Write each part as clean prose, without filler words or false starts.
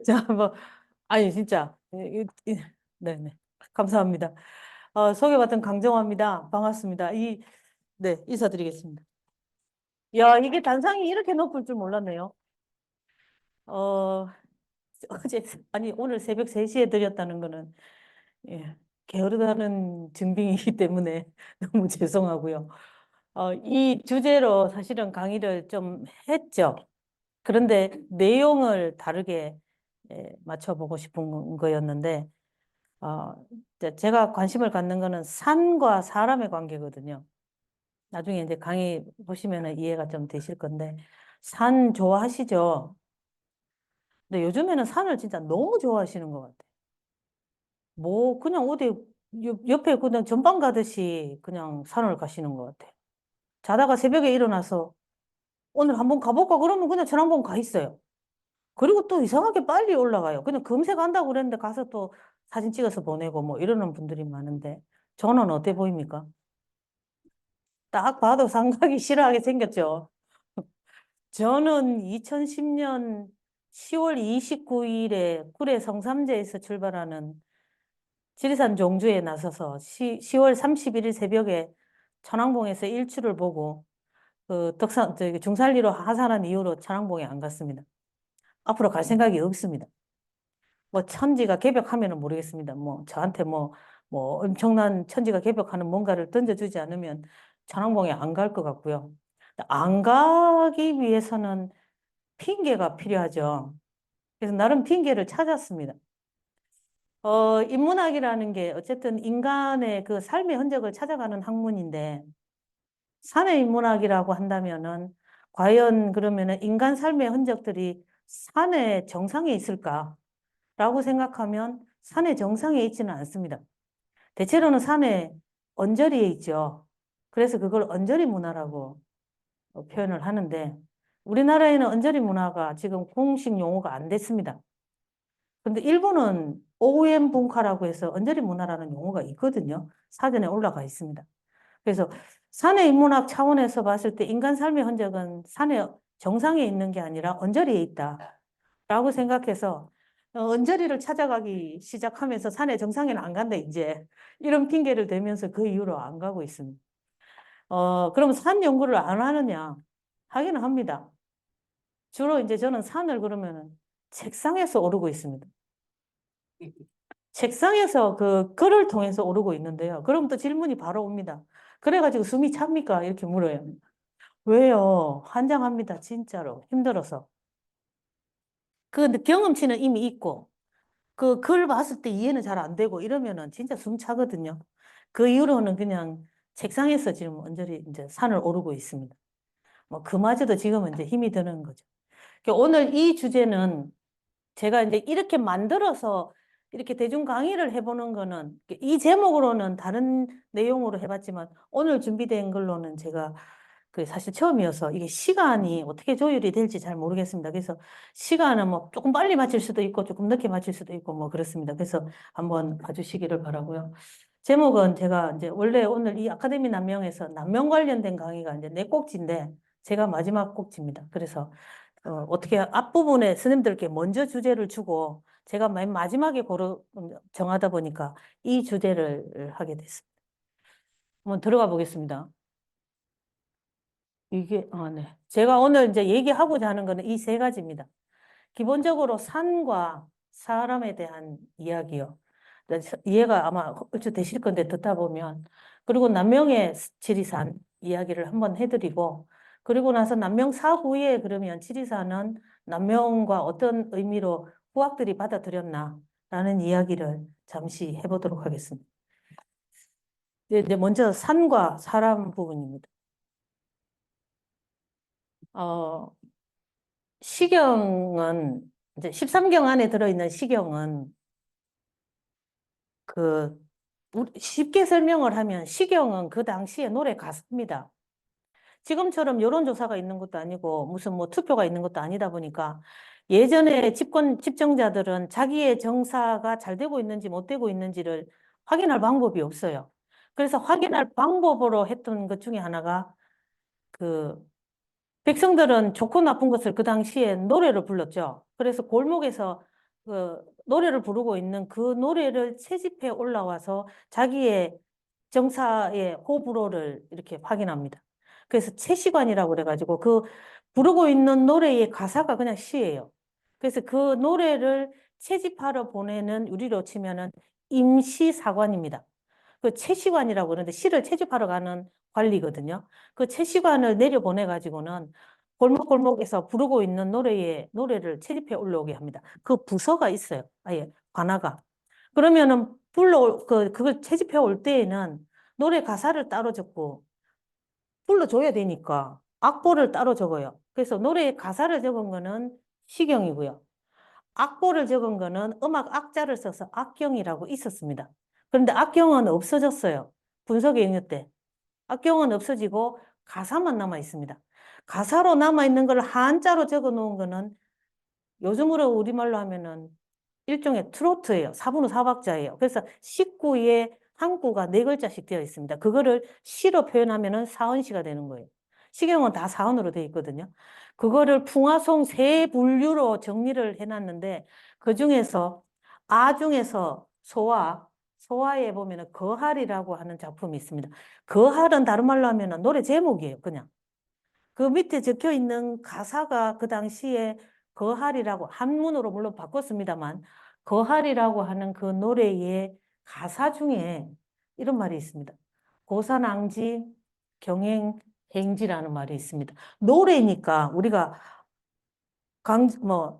자, 뭐, 아니, 진짜. 네네. 감사합니다. 소개받은 강정화입니다. 반갑습니다. 네, 인사드리겠습니다. 야, 이게 단상이 이렇게 높을 줄 몰랐네요. 어, 어제, 아니, 오늘 새벽 3시에 드렸다는 거는, 예, 게으르다는 증빙이기 때문에 너무 죄송하고요. 이 주제로 사실은 강의를 좀 했죠. 그런데 내용을 다르게 맞춰보고 싶은 거였는데, 어, 제가 관심을 갖는 거는 산과 사람의 관계거든요. 나중에 이제 강의 보시면 이해가 좀 되실 건데, 산 좋아하시죠? 근데 요즘에는 산을 진짜 너무 좋아하시는 것 같아요. 뭐, 그냥 어디 옆에 그냥 전방 가듯이 그냥 산을 가시는 것 같아요. 자다가 새벽에 일어나서 오늘 한번 가볼까? 그러면 그냥 전화번 가 있어요. 그리고 또 이상하게 빨리 올라가요. 그냥 금세 간다고 그랬는데 가서 또 사진 찍어서 보내고 뭐 이러는 분들이 많은데, 저는 어때 보입니까? 딱 봐도 상당히 싫어하게 생겼죠. 저는 2010년 10월 29일에 구례 성삼재에서 출발하는 지리산 종주에 나서서 10월 31일 새벽에 천왕봉에서 일출을 보고 중산리로 하산한 이후로 천왕봉에 안 갔습니다. 앞으로 갈 생각이 없습니다. 뭐 천지가 개벽하면은 모르겠습니다. 뭐 저한테 뭐 엄청난 천지가 개벽하는 뭔가를 던져주지 않으면 천왕봉에 안 갈 것 같고요. 안 가기 위해서는 핑계가 필요하죠. 그래서 나름 핑계를 찾았습니다. 인문학이라는 게 어쨌든 인간의 그 삶의 흔적을 찾아가는 학문인데, 산의 인문학이라고 한다면은, 과연 그러면은 인간 삶의 흔적들이 산의 정상에 있을까라고 생각하면 산의 정상에 있지는 않습니다. 대체로는 산의 언저리에 있죠. 그래서 그걸 언저리 문화라고 표현을 하는데, 우리나라에는 언저리 문화가 지금 공식 용어가 안 됐습니다. 근데 일본은 OM 분카라고 해서 언저리 문화라는 용어가 있거든요. 사전에 올라가 있습니다. 그래서 산의 인문학 차원에서 봤을 때 인간 삶의 흔적은 산의 정상에 있는 게 아니라 언저리에 있다라고 생각해서 언저리를 찾아가기 시작하면서 산의 정상에는 안 간다, 이제. 이런 핑계를 대면서 그 이후로 안 가고 있습니다. 그럼 산 연구를 안 하느냐? 하기는 합니다. 주로 이제 저는 산을 그러면은 책상에서 오르고 있습니다. 책상에서 그 글을 통해서 오르고 있는데요. 그럼 또 질문이 바로 옵니다. 그래가지고 숨이 찹니까? 이렇게 물어요. 왜요? 환장합니다. 진짜로. 힘들어서. 그 경험치는 이미 있고, 그 글 봤을 때 이해는 잘 안 되고 이러면은 진짜 숨 차거든요. 그 이후로는 그냥 책상에서 지금 언저리 이제 산을 오르고 있습니다. 뭐 그마저도 지금은 이제 힘이 드는 거죠. 그러니까 오늘 이 주제는 제가 이제 이렇게 만들어서 이렇게 대중 강의를 해보는 거는 이 제목으로는 다른 내용으로 해봤지만 오늘 준비된 걸로는 제가 그 사실 처음이어서 이게 시간이 어떻게 조율이 될지 잘 모르겠습니다. 그래서 시간은 뭐 조금 빨리 마칠 수도 있고 조금 늦게 마칠 수도 있고 뭐 그렇습니다. 그래서 한번 봐주시기를 바라고요. 제목은 제가 이제 원래 오늘 이 아카데미 남명에서 남명 관련된 강의가 이제 네 꼭지인데 제가 마지막 꼭지입니다. 그래서 어떻게 앞부분에 스님들께 먼저 주제를 주고 제가 맨 마지막에 정하다 보니까 이 주제를 하게 됐습니다. 한번 들어가 보겠습니다. 네. 제가 오늘 이제 얘기하고자 하는 거는 이 세 가지입니다. 기본적으로 산과 사람에 대한 이야기요. 이해가 아마 얼추 되실 건데 듣다 보면. 그리고 남명의 지리산 이야기를 한번 해드리고, 그리고 나서 남명 사후에 그러면 지리산은 남명과 어떤 의미로 후학들이 받아들였나라는 이야기를 잠시 해보도록 하겠습니다. 이제 먼저 산과 사람 부분입니다. 어, 시경은 이제 13경 안에 들어있는 시경은 그 쉽게 설명을 하면 시경은 그 당시에 노래 가사입니다. 지금처럼 여론조사가 있는 것도 아니고 무슨 뭐 투표가 있는 것도 아니다 보니까 예전에 집정자들은 자기의 정사가 잘 되고 있는지 못 되고 있는지를 확인할 방법이 없어요. 그래서 확인할 방법으로 했던 것 중에 하나가 그 백성들은 좋고 나쁜 것을 그 당시에 노래를 불렀죠. 그래서 골목에서 그 노래를 부르고 있는 그 노래를 채집해 올라와서 자기의 정사의 호불호를 이렇게 확인합니다. 그래서 채시관이라고 그래가지고 그 부르고 있는 노래의 가사가 그냥 시예요. 그래서 그 노래를 채집하러 보내는 우리로 치면은 임시사관입니다. 그 채시관이라고 그러는데 시를 채집하러 가는 관리거든요. 그 채시관을 내려보내가지고는 골목골목에서 부르고 있는 노래를 채집해 올라오게 합니다. 그 부서가 있어요. 아예 관아가. 그러면은 그걸 채집해 올 때에는 노래 가사를 따로 적고 불러줘야 되니까 악보를 따로 적어요. 그래서 노래 가사를 적은 거는 시경이고요. 악보를 적은 거는 음악 악자를 써서 악경이라고 있었습니다. 그런데 악경은 없어졌어요. 분석행위 때. 악경은 없어지고 가사만 남아 있습니다. 가사로 남아 있는 걸 한자로 적어 놓은 거는 요즘으로 우리말로 하면은 일종의 트로트예요. 사분의 사박자예요. 그래서 식구에 한 구가 네 글자씩 되어 있습니다. 그거를 시로 표현하면은 사언시가 되는 거예요. 시경은 다 사언으로 되어 있거든요. 그거를 풍화송 세 분류로 정리를 해놨는데 그 중에서 아 중에서 소화에 보면은 거할이라고 하는 작품이 있습니다. 거할은 다른 말로 하면은 노래 제목이에요. 그냥. 그 밑에 적혀 있는 가사가 그 당시에 거할이라고 한문으로 물론 바꿨습니다만 거할이라고 하는 그 노래의 가사 중에 이런 말이 있습니다. 고산앙지 경행행지라는 말이 있습니다. 노래니까 우리가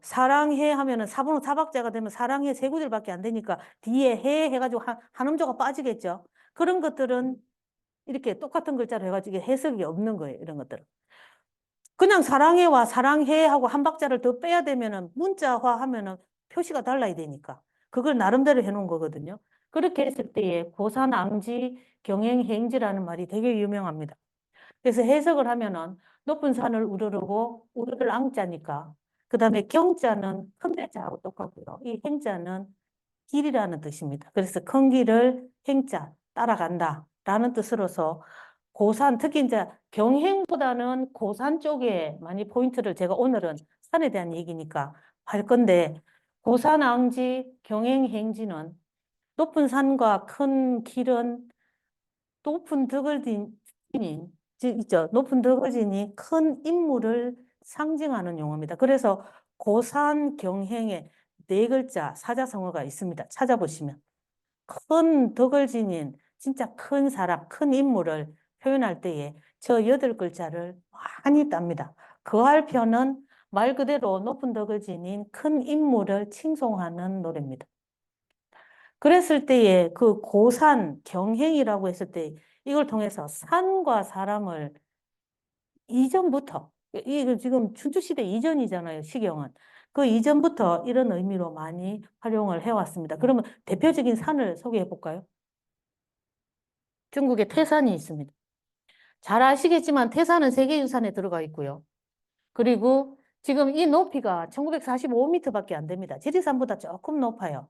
사랑해 하면은 사분의 사박자가 되면 사랑해 세 구절밖에 안 되니까 뒤에 해 해가지고 한 음조가 빠지겠죠. 그런 것들은 이렇게 똑같은 글자로 해가지고 해석이 없는 거예요. 이런 것들은. 그냥 사랑해와 사랑해 하고 한 박자를 더 빼야 되면은 문자화 하면은 표시가 달라야 되니까. 그걸 나름대로 해놓은 거거든요. 그렇게 했을 때에 고산앙지 경행행지라는 말이 되게 유명합니다. 그래서 해석을 하면은 높은 산을 우르르고 우르를 앙자니까. 그 다음에 경자는 큰 배자하고 똑같고요. 이 행자는 길이라는 뜻입니다. 그래서 큰 길을 행자 따라간다 라는 뜻으로서 고산, 특히 이제 경행보다는 고산 쪽에 많이 포인트를 제가 오늘은 산에 대한 얘기니까 할 건데 고산앙지, 경행행지는 높은 산과 큰 길은 높은 덕을지니 있죠. 높은 덕을지니 큰 인물을 상징하는 용어입니다. 그래서 고산 경행에 네 글자 사자성어가 있습니다. 찾아보시면 큰 덕을 지닌 진짜 큰 사람, 큰 인물을 표현할 때에 저 여덟 글자를 많이 땁니다. 거할 편은 말 그대로 높은 덕을 지닌 큰 인물을 칭송하는 노래입니다. 그랬을 때에 그 고산, 경행이라고 했을 때 이걸 통해서 산과 사람을 이전부터, 이거 지금 춘추시대 이전이잖아요, 시경은. 그 이전부터 이런 의미로 많이 활용을 해왔습니다. 그러면 대표적인 산을 소개해 볼까요? 중국에 태산이 있습니다. 잘 아시겠지만 태산은 세계유산에 들어가 있고요. 그리고 지금 이 높이가 1945m밖에 안 됩니다. 지리산보다 조금 높아요.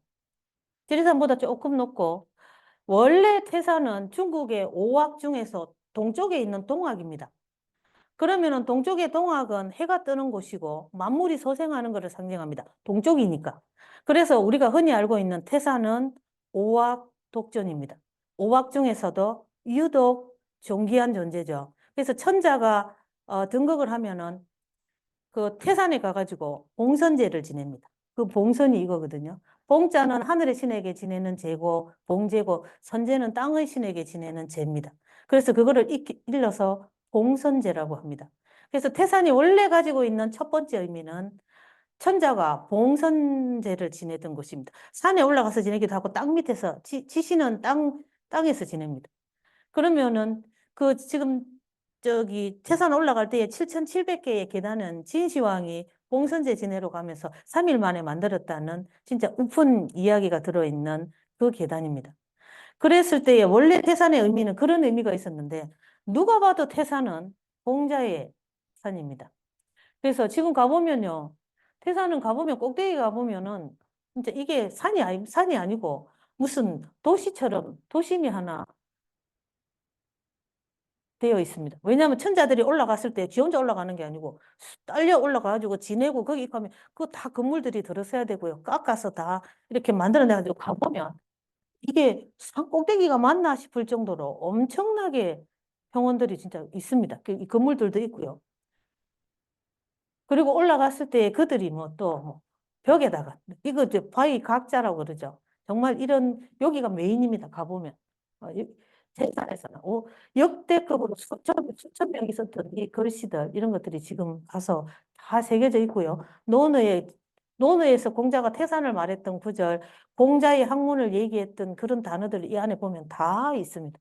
지리산보다 조금 높고 원래 태산은 중국의 5악 중에서 동쪽에 있는 동악입니다. 그러면은 동쪽의 동악은 해가 뜨는 곳이고 만물이 소생하는 것을 상징합니다. 동쪽이니까. 그래서 우리가 흔히 알고 있는 태산은 오악 독전입니다. 오악 중에서도 유독 존귀한 존재죠. 그래서 천자가 등극을 하면은 그 태산에 가가지고 봉선제를 지냅니다. 그 봉선이 이거거든요. 봉자는 하늘의 신에게 지내는 제고, 봉제고, 선제는 땅의 신에게 지내는 제입니다. 그래서 그거를 일러서 봉선제라고 합니다. 그래서 태산이 원래 가지고 있는 첫 번째 의미는 천자가 봉선제를 지내던 곳입니다. 산에 올라가서 지내기도 하고 땅 밑에서 지시는 땅에서 지냅니다. 그러면은 그 지금 저기 태산 올라갈 때에 7,700개의 계단은 진시황이 봉선제 지내러 가면서 3일 만에 만들었다는 진짜 우픈 이야기가 들어있는 그 계단입니다. 그랬을 때에 원래 태산의 의미는 그런 의미가 있었는데 누가 봐도 태산은 공자의 산입니다. 그래서 지금 가보면요. 태산은 가보면 꼭대기 가보면은 진짜 이게 산이 아니고 무슨 도시처럼 도심이 하나 되어 있습니다. 왜냐하면 천자들이 올라갔을 때 지 혼자 올라가는 게 아니고 딸려 올라가가지고 지내고 거기 가면 그거 다 건물들이 들어서야 되고요. 깎아서 다 이렇게 만들어내가지고 가보면 이게 산 꼭대기가 맞나 싶을 정도로 엄청나게 평원들이 진짜 있습니다. 이 건물들도 있고요. 그리고 올라갔을 때 그들이 뭐 또 벽에다가 이거 이제 바위 각자라고 그러죠. 정말 이런 여기가 메인입니다. 가보면 세상에서는 역대급으로 수천 명 있었던 이 글씨들 이런 것들이 지금 가서 다 새겨져 있고요. 논어에서 공자가 태산을 말했던 구절, 공자의 학문을 얘기했던 그런 단어들 이 안에 보면 다 있습니다.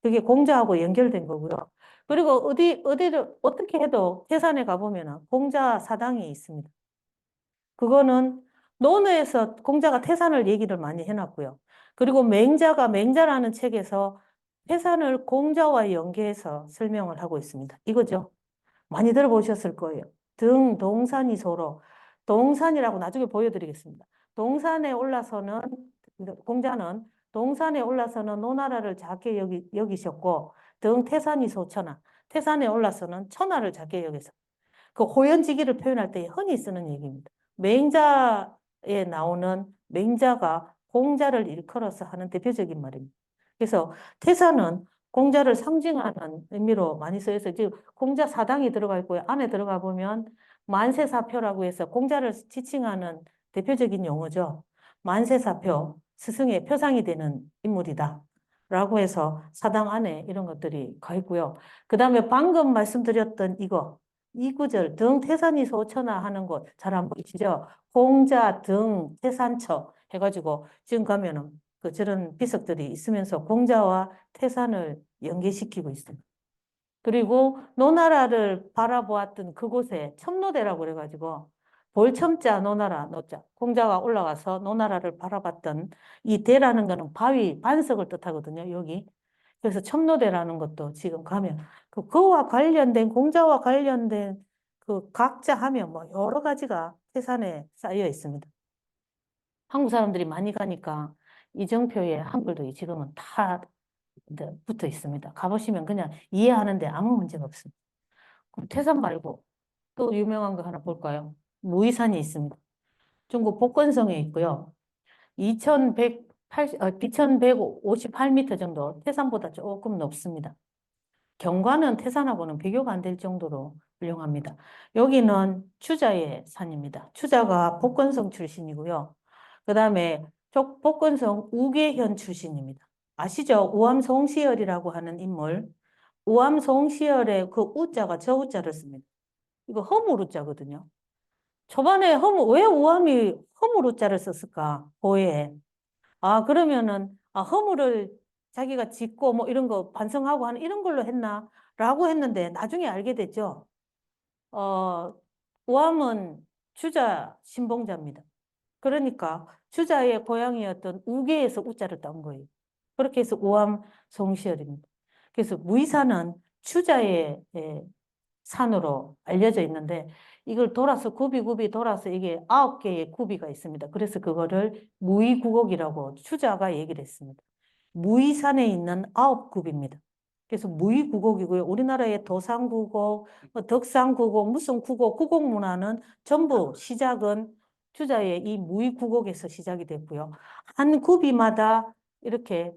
그게 공자하고 연결된 거고요. 그리고 어디를 어떻게 해도 태산에 가보면 공자 사당이 있습니다. 그거는 논어에서 공자가 태산을 얘기를 많이 해놨고요. 그리고 맹자라는 책에서 태산을 공자와 연계해서 설명을 하고 있습니다. 이거죠. 많이 들어보셨을 거예요. 동산이 서로. 동산이라고 나중에 보여드리겠습니다. 동산에 올라서는, 공자는 동산에 올라서는 노나라를 작게 여기셨고, 태산이 소천하. 태산에 올라서는 천하를 작게 여기서. 그 호연지기를 표현할 때 흔히 쓰는 얘기입니다. 맹자에 나오는 맹자가 공자를 일컬어서 하는 대표적인 말입니다. 그래서 태산은 공자를 상징하는 의미로 많이 쓰여서 지금 공자 사당이 들어가 있고요. 안에 들어가 보면 만세사표라고 해서 공자를 지칭하는 대표적인 용어죠. 만세사표, 스승의 표상이 되는 인물이다. 라고 해서 사당 안에 이런 것들이 가 있고요. 그 다음에 방금 말씀드렸던 이 구절 등 태산이 소천하 하는 곳 잘 안 보이시죠? 공자 등 태산처 해가지고 지금 가면은 저런 비석들이 있으면서 공자와 태산을 연계시키고 있습니다. 그리고 노나라를 바라보았던 그곳에 첨노대라고 그래가지고 볼첨자 노나라 노자 공자가 올라가서 노나라를 바라봤던 이 대라는 거는 바위 반석을 뜻하거든요. 여기 그래서 첨노대라는 것도 지금 가면 그와 관련된 공자와 관련된 그 각자 하면 뭐 여러 가지가 태산에 쌓여 있습니다. 한국 사람들이 많이 가니까 이정표에 한글도 지금은 다 붙어 있습니다. 가보시면 그냥 이해하는데 아무 문제가 없습니다. 그럼 태산 말고 또 유명한 거 하나 볼까요? 무이산이 있습니다. 중국 복건성에 있고요. 2158m 정도 태산보다 조금 높습니다. 경관은 태산하고는 비교가 안 될 정도로 훌륭합니다. 여기는 추자의 산입니다. 추자가 복건성 출신이고요. 그 다음에 복건성 우계현 출신입니다. 아시죠? 우암송시열이라고 하는 인물. 우암송시열의 그 우자가 저 우자를 씁니다. 이거 허물우자거든요. 초반에 왜 우암이 허물우자를 썼을까? 고해에. 그러면은, 허물을 자기가 짓고 뭐 이런 거 반성하고 하는 이런 걸로 했나? 라고 했는데 나중에 알게 됐죠. 우암은 주자 신봉자입니다. 그러니까 주자의 고향이었던 우계에서 우자를 딴 거예요. 그렇게 해서 우암 송시열입니다. 그래서 무이산은 추자의 산으로 알려져 있는데 이걸 돌아서 굽이 돌아서 이게 9개의 굽이가 있습니다. 그래서 그거를 무이구곡이라고 추자가 얘기를 했습니다. 무이산에 있는 9굽입니다. 그래서 무이구곡이고요. 우리나라의 도산구곡, 덕산구곡, 무슨 구곡 문화는 전부 시작은 추자의 이 무이구곡에서 시작이 됐고요. 한 굽이마다 이렇게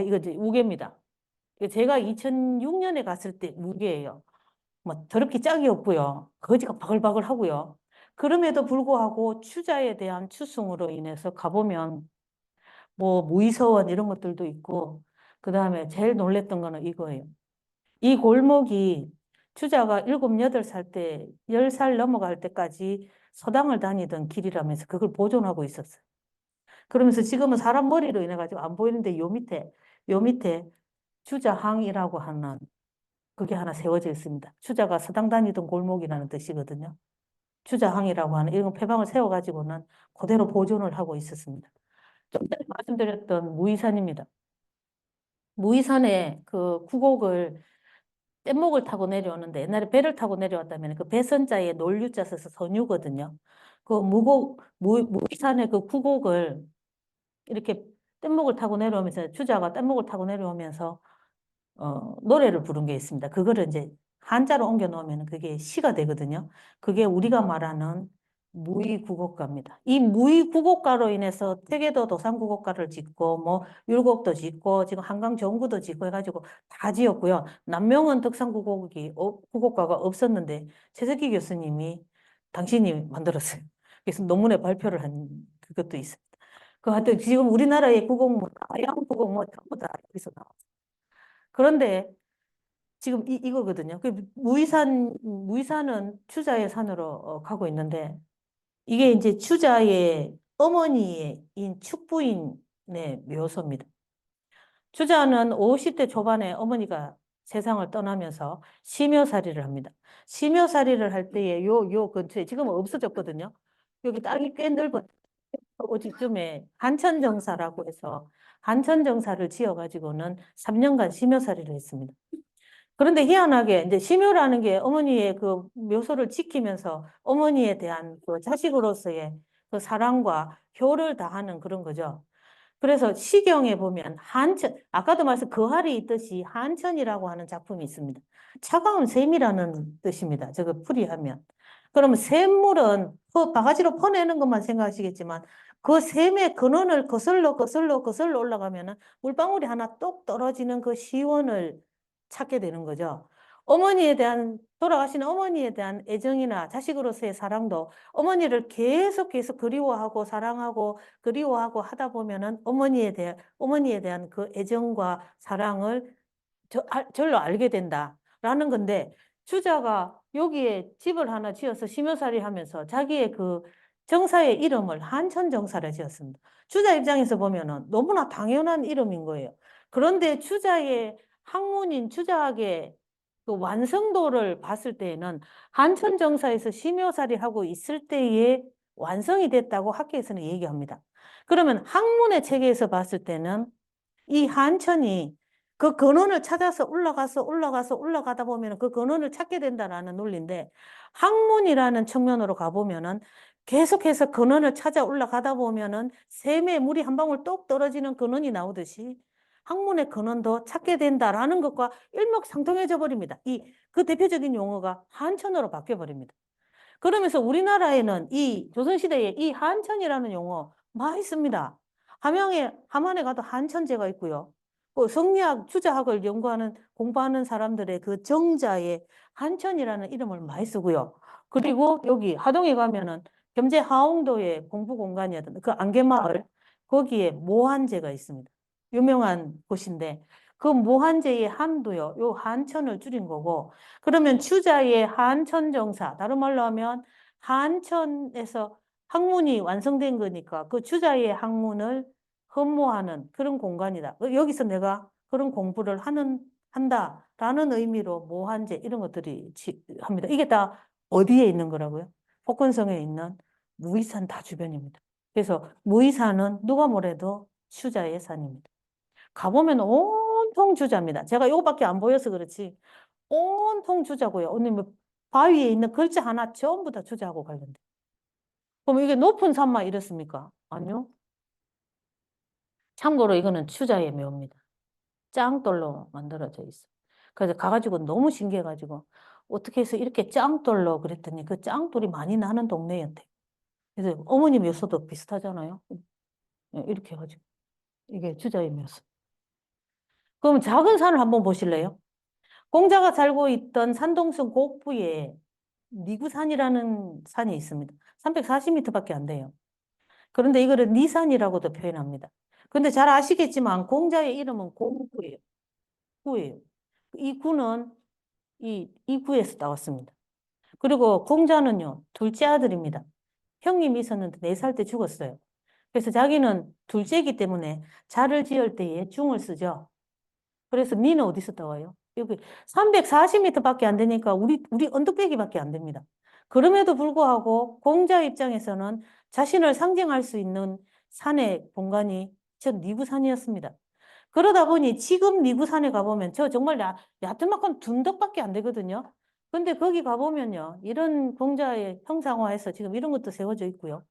이거 이제 우계입니다. 제가 2006년에 갔을 때 우계예요. 뭐 더럽게 짝이 없고요. 거지가 바글바글 하고요. 그럼에도 불구하고 추자에 대한 추승으로 인해서 가보면 뭐 무의서원 이런 것들도 있고 그 다음에 제일 놀랬던 거는 이거예요. 이 골목이 추자가 7, 8살 때 10살 넘어갈 때까지 서당을 다니던 길이라면서 그걸 보존하고 있었어요. 그러면서 지금은 사람 머리로 인해 가지고 안 보이는데 요 밑에 추자항이라고 하는 그게 하나 세워져 있습니다. 추자가 서당 다니던 골목이라는 뜻이거든요. 추자항이라고 하는 이런 폐방을 세워가지고는 그대로 보존을 하고 있었습니다. 좀 전에 말씀드렸던 무이산입니다. 무이산에 그 구곡을 뗏목을 타고 내려오는데 옛날에 배를 타고 내려왔다면 그 배선자에 논류자 써서 선유거든요. 그 무이산의 그 구곡을 이렇게 뗏목을 타고 내려오면서 추자가 뗏목을 타고 내려오면서 노래를 부른 게 있습니다. 그거를 이제 한자로 옮겨 놓으면 그게 시가 되거든요. 그게 우리가 말하는 무의국어가입니다. 이 무의국어가로 인해서 태계도 도산국어가를 짓고 뭐 율곡도 짓고 지금 한강 정구도 짓고 해가지고 다 지었고요. 남명은 국어가가 없었는데 최석기 교수님이 당신이 만들었어요. 그래서 논문에 발표를 한 그것도 있습니다. 그 하여튼 지금 우리나라의 국어문, 아양 국어문 전부 다 여기서 나와요. 그런데 지금 이거거든요. 무의산은 추자의 산으로 가고 있는데 이게 이제 추자의 어머니인 축부인의 묘소입니다. 추자는 50대 초반에 어머니가 세상을 떠나면서 심여살이를 합니다. 심여살이를 할 때에 요 근처에 지금은 없어졌거든요. 여기 땅이 꽤 넓은 어디쯤에 한천정사라고 해서 한천정사를 지어가지고는 3년간 심여살이를 했습니다. 그런데 희한하게 이제 심효라는 게 어머니의 그 묘소를 지키면서 어머니에 대한 그 자식으로서의 그 사랑과 효를 다하는 그런 거죠. 그래서 시경에 보면 한천, 아까도 말씀 거할이 있듯이 한천이라고 하는 작품이 있습니다. 차가운 샘이라는 뜻입니다. 저거 풀이하면. 그러면 샘물은 그 바가지로 퍼내는 것만 생각하시겠지만 그 샘의 근원을 거슬러 올라가면은 물방울이 하나 똑 떨어지는 그 시원을 찾게 되는 거죠. 돌아가신 어머니에 대한 애정이나 자식으로서의 사랑도 어머니를 계속 그리워하고 사랑하고 그리워하고 하다 보면은 어머니에 대한 그 애정과 사랑을 절로 알게 된다라는 건데 주자가 여기에 집을 하나 지어서 심여살이 하면서 자기의 그 정사의 이름을 한천정사를 지었습니다. 주자 입장에서 보면은 너무나 당연한 이름인 거예요. 그런데 주자의 학문인 주자학의 그 완성도를 봤을 때에는 한천정사에서 심여살이 하고 있을 때에 완성이 됐다고 학계에서는 얘기합니다. 그러면 학문의 체계에서 봤을 때는 이 한천이 그 근원을 찾아서 올라가다 보면 그 근원을 찾게 된다라는 논리인데 학문이라는 측면으로 가보면은 계속해서 근원을 찾아 올라가다 보면은 샘에 물이 한 방울 똑 떨어지는 근원이 나오듯이 학문의 근원도 찾게 된다라는 것과 일맥상통해져 버립니다. 그 대표적인 용어가 한천으로 바뀌어 버립니다. 그러면서 우리나라에는 이 조선시대에 이 한천이라는 용어 많이 씁니다. 함안에 가도 한천제가 있고요. 그 성리학, 주자학을 공부하는 사람들의 그 정자에 한천이라는 이름을 많이 쓰고요. 그리고 여기 하동에 가면은 겸재 하옹도의 공부 공간이었던 그 안개마을, 거기에 모한제가 있습니다. 유명한 곳인데, 그 모한제의 한도요, 요 한천을 줄인 거고, 그러면 추자의 한천정사, 다른 말로 하면 한천에서 학문이 완성된 거니까 그 추자의 학문을 흠모하는 그런 공간이다. 여기서 내가 그런 공부를 한다라는 의미로 모한제 이런 것들이 합니다. 이게 다 어디에 있는 거라고요? 복건성에 있는 무의산 다 주변입니다. 그래서 무의산은 누가 뭐래도 추자의 산입니다. 가보면 온통 주자입니다. 제가 이거밖에 안 보여서 그렇지 온통 주자고요. 언니 뭐 바위에 있는 글자 하나 전부 다 주자하고 관련돼. 그럼 이게 높은 산만 이렇습니까? 아니요. 참고로 이거는 추자의 묘입니다. 짱돌로 만들어져 있어. 그래서 가가지고 너무 신기해가지고 어떻게 해서 이렇게 짱돌로 그랬더니 그 짱돌이 많이 나는 동네였대. 그래서 어머니 묘소도 비슷하잖아요. 예, 이렇게 해가지고 이게 주자의 묘소. 그럼 작은 산을 한번 보실래요? 공자가 살고 있던 산동성 곡부에 니구산이라는 산이 있습니다. 340m밖에 안 돼요. 그런데 이거를 니산이라고도 표현합니다. 근데 잘 아시겠지만 공자의 이름은 공구예요. 구예요. 이 구는 이 구에서 나왔습니다. 그리고 공자는요, 둘째 아들입니다. 형님이 있었는데 4살 때 죽었어요. 그래서 자기는 둘째이기 때문에 자를 지을 때에 중을 쓰죠. 그래서 미는 어디서 나와요? 여기 340m밖에 안 되니까 우리 언덕배기밖에 안 됩니다. 그럼에도 불구하고 공자 입장에서는 자신을 상징할 수 있는 산의 공간이 저 니부산이었습니다. 그러다 보니 지금 니부산에 가보면 저 정말 얕은만큼 둔덕밖에 안 되거든요. 근데 거기 가보면요. 이런 공자의 형상화해서 지금 이런 것도 세워져 있고요.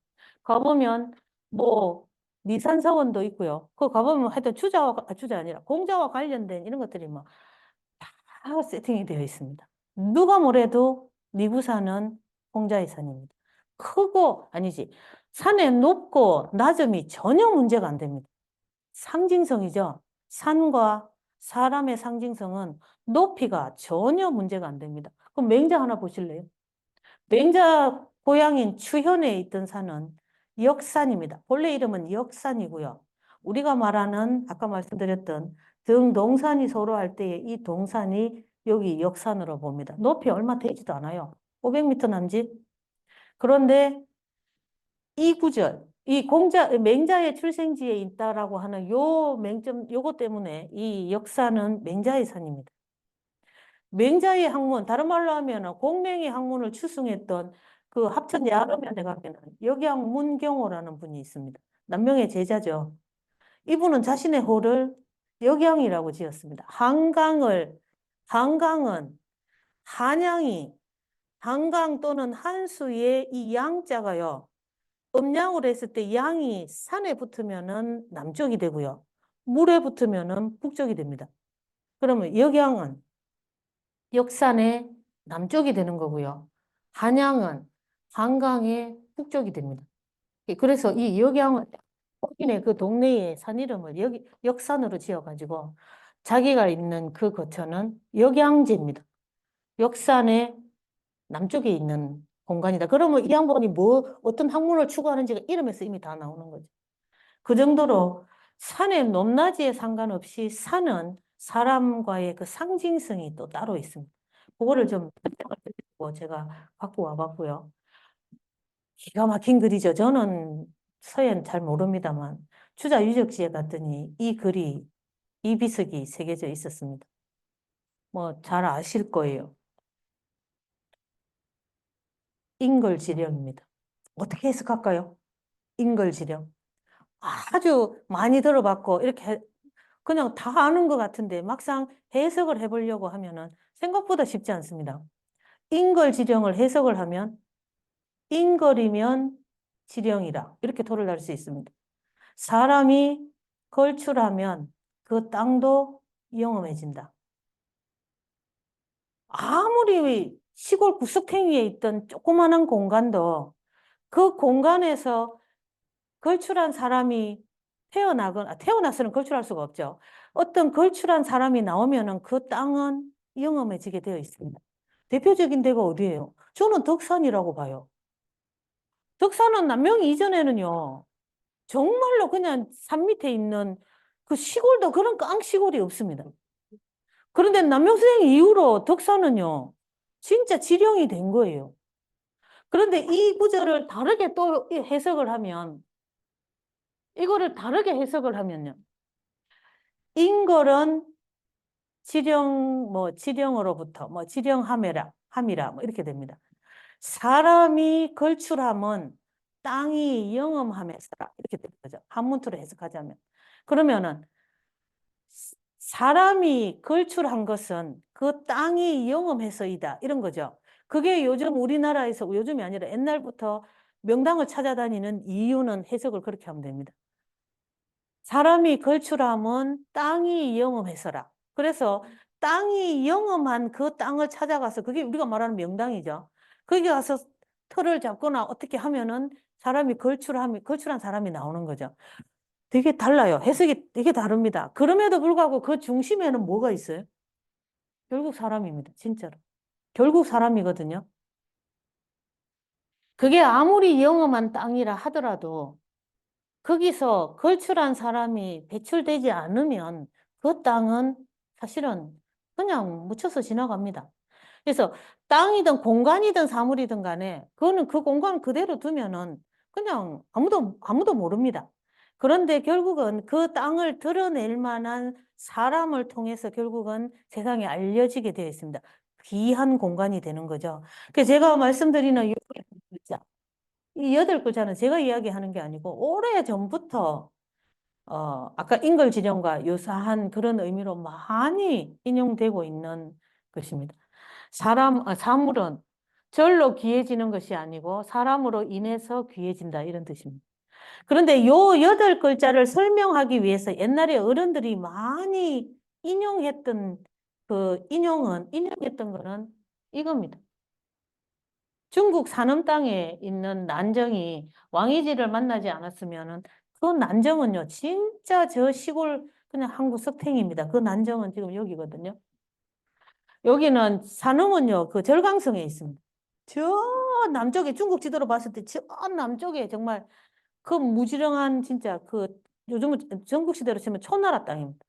가보면 뭐 니산사원도 있고요. 그 가보면 하여튼 주자 아니라 공자와 관련된 이런 것들이 뭐 세팅이 되어 있습니다. 누가 뭐래도 니부산은 공자의 산입니다. 크고, 아니지, 산의 높고 낮음이 전혀 문제가 안 됩니다. 상징성이죠. 산과 사람의 상징성은 높이가 전혀 문제가 안 됩니다. 그럼 맹자 하나 보실래요? 맹자 고향인 추현에 있던 산은 역산입니다. 본래 이름은 역산이고요. 우리가 말하는 아까 말씀드렸던 등동산이 서로 할 때의 이 동산이 여기 역산으로 봅니다. 높이 얼마 되지도 않아요. 500m 남짓. 그런데 이 구절, 이 맹자의 출생지에 있다라고 하는 요 맹점, 요거 때문에 이 역사는 맹자의 산입니다. 맹자의 학문, 다른 말로 하면 공맹의 학문을 추승했던 그 합천 야름면에 가면 역양문경호라는 분이 있습니다. 남명의 제자죠. 이분은 자신의 호를 역양이라고 지었습니다. 한강은 한양이 한강 또는 한수의 이 양자가요. 음양으로 했을 때 양이 산에 붙으면은 남쪽이 되고요. 물에 붙으면은 북쪽이 됩니다. 그러면 역양은 역산의 남쪽이 되는 거고요. 한양은 한강의 북쪽이 됩니다. 그래서 이 역양은 거기네 그 동네의 산 이름을 역산으로 지어가지고 자기가 있는 그 거처는 역양지입니다. 역산의 남쪽에 있는 공간이다. 그러면 이 양반이 어떤 학문을 추구하는지가 이름에서 이미 다 나오는 거죠. 그 정도로 산의 높낮이에 상관없이 산은 사람과의 그 상징성이 또 따로 있습니다. 그거를 좀 제가 갖고 와봤고요. 기가 막힌 글이죠. 저는 서예는 잘 모릅니다만 주자 유적지에 갔더니 이 글이 이 비석이 새겨져 있었습니다. 뭐 잘 아실 거예요. 인걸지령입니다. 어떻게 해석할까요? 인걸지령. 아주 많이 들어봤고 이렇게 그냥 다 아는 것 같은데 막상 해석을 해보려고 하면은 생각보다 쉽지 않습니다. 인걸지령을 해석을 하면 인걸이면 지령이라 이렇게 토를 날 수 있습니다. 사람이 걸출하면 그 땅도 영험해진다. 아무리 시골 구석탱이에 있던 조그마한 공간도 그 공간에서 걸출한 사람이 태어나서는 걸출할 수가 없죠. 어떤 걸출한 사람이 나오면은 그 땅은 영험해지게 되어 있습니다. 대표적인 데가 어디예요? 저는 덕산이라고 봐요. 덕산은 남명이 이전에는요, 정말로 그냥 산 밑에 있는 그 시골도 그런 깡시골이 없습니다. 그런데 남명수생 이후로 덕산은요, 진짜 지령이 된 거예요. 그런데 이 구절을 다르게 또 해석을 하면, 이거를 다르게 해석을 하면요, 인걸은 지령으로부터, 함이라, 뭐 이렇게 됩니다. 사람이 걸출함은 땅이 영험함에서라. 이렇게 되는 거죠. 한문투로 해석하자면. 그러면은, 사람이 걸출한 것은 그 땅이 영험해서이다. 이런 거죠. 그게 요즘 우리나라에서, 요즘이 아니라 옛날부터 명당을 찾아다니는 이유는 해석을 그렇게 하면 됩니다. 사람이 걸출함은 땅이 영험해서라. 그래서 땅이 영험한 그 땅을 찾아가서 그게 우리가 말하는 명당이죠. 거기 가서 터를 잡거나 어떻게 하면은 사람이 걸출한 사람이 나오는 거죠. 되게 달라요. 해석이 되게 다릅니다. 그럼에도 불구하고 그 중심에는 뭐가 있어요? 결국 사람입니다. 진짜로. 결국 사람이거든요. 그게 아무리 영험한 땅이라 하더라도 거기서 걸출한 사람이 배출되지 않으면 그 땅은 사실은 그냥 묻혀서 지나갑니다. 그래서 땅이든 공간이든 사물이든 간에 그거는 그 공간 그대로 두면은 그냥 아무도 모릅니다. 그런데 결국은 그 땅을 드러낼 만한 사람을 통해서 결국은 세상에 알려지게 되어 있습니다. 귀한 공간이 되는 거죠. 그래서 제가 말씀드리는 이 8글자는 제가 이야기하는 게 아니고 오래전부터 아까 인걸지령과 유사한 그런 의미로 많이 인용되고 있는 것입니다. 사물은 절로 귀해지는 것이 아니고 사람으로 인해서 귀해진다 이런 뜻입니다. 그런데 요 8글자를 설명하기 위해서 옛날에 어른들이 많이 인용했던 인용했던 거는 이겁니다. 중국 산업 땅에 있는 난정이 왕이지를 만나지 않았으면은 그 난정은요, 진짜 저 시골 그냥 한국 석탱입니다. 그 난정은 지금 여기거든요. 여기는 산흥은요, 그 절강성에 있습니다. 저 남쪽에 중국 지도로 봤을 때 저 남쪽에 정말 그 무지렁한 진짜 그 요즘은 전국 시대로 치면 초나라 땅입니다.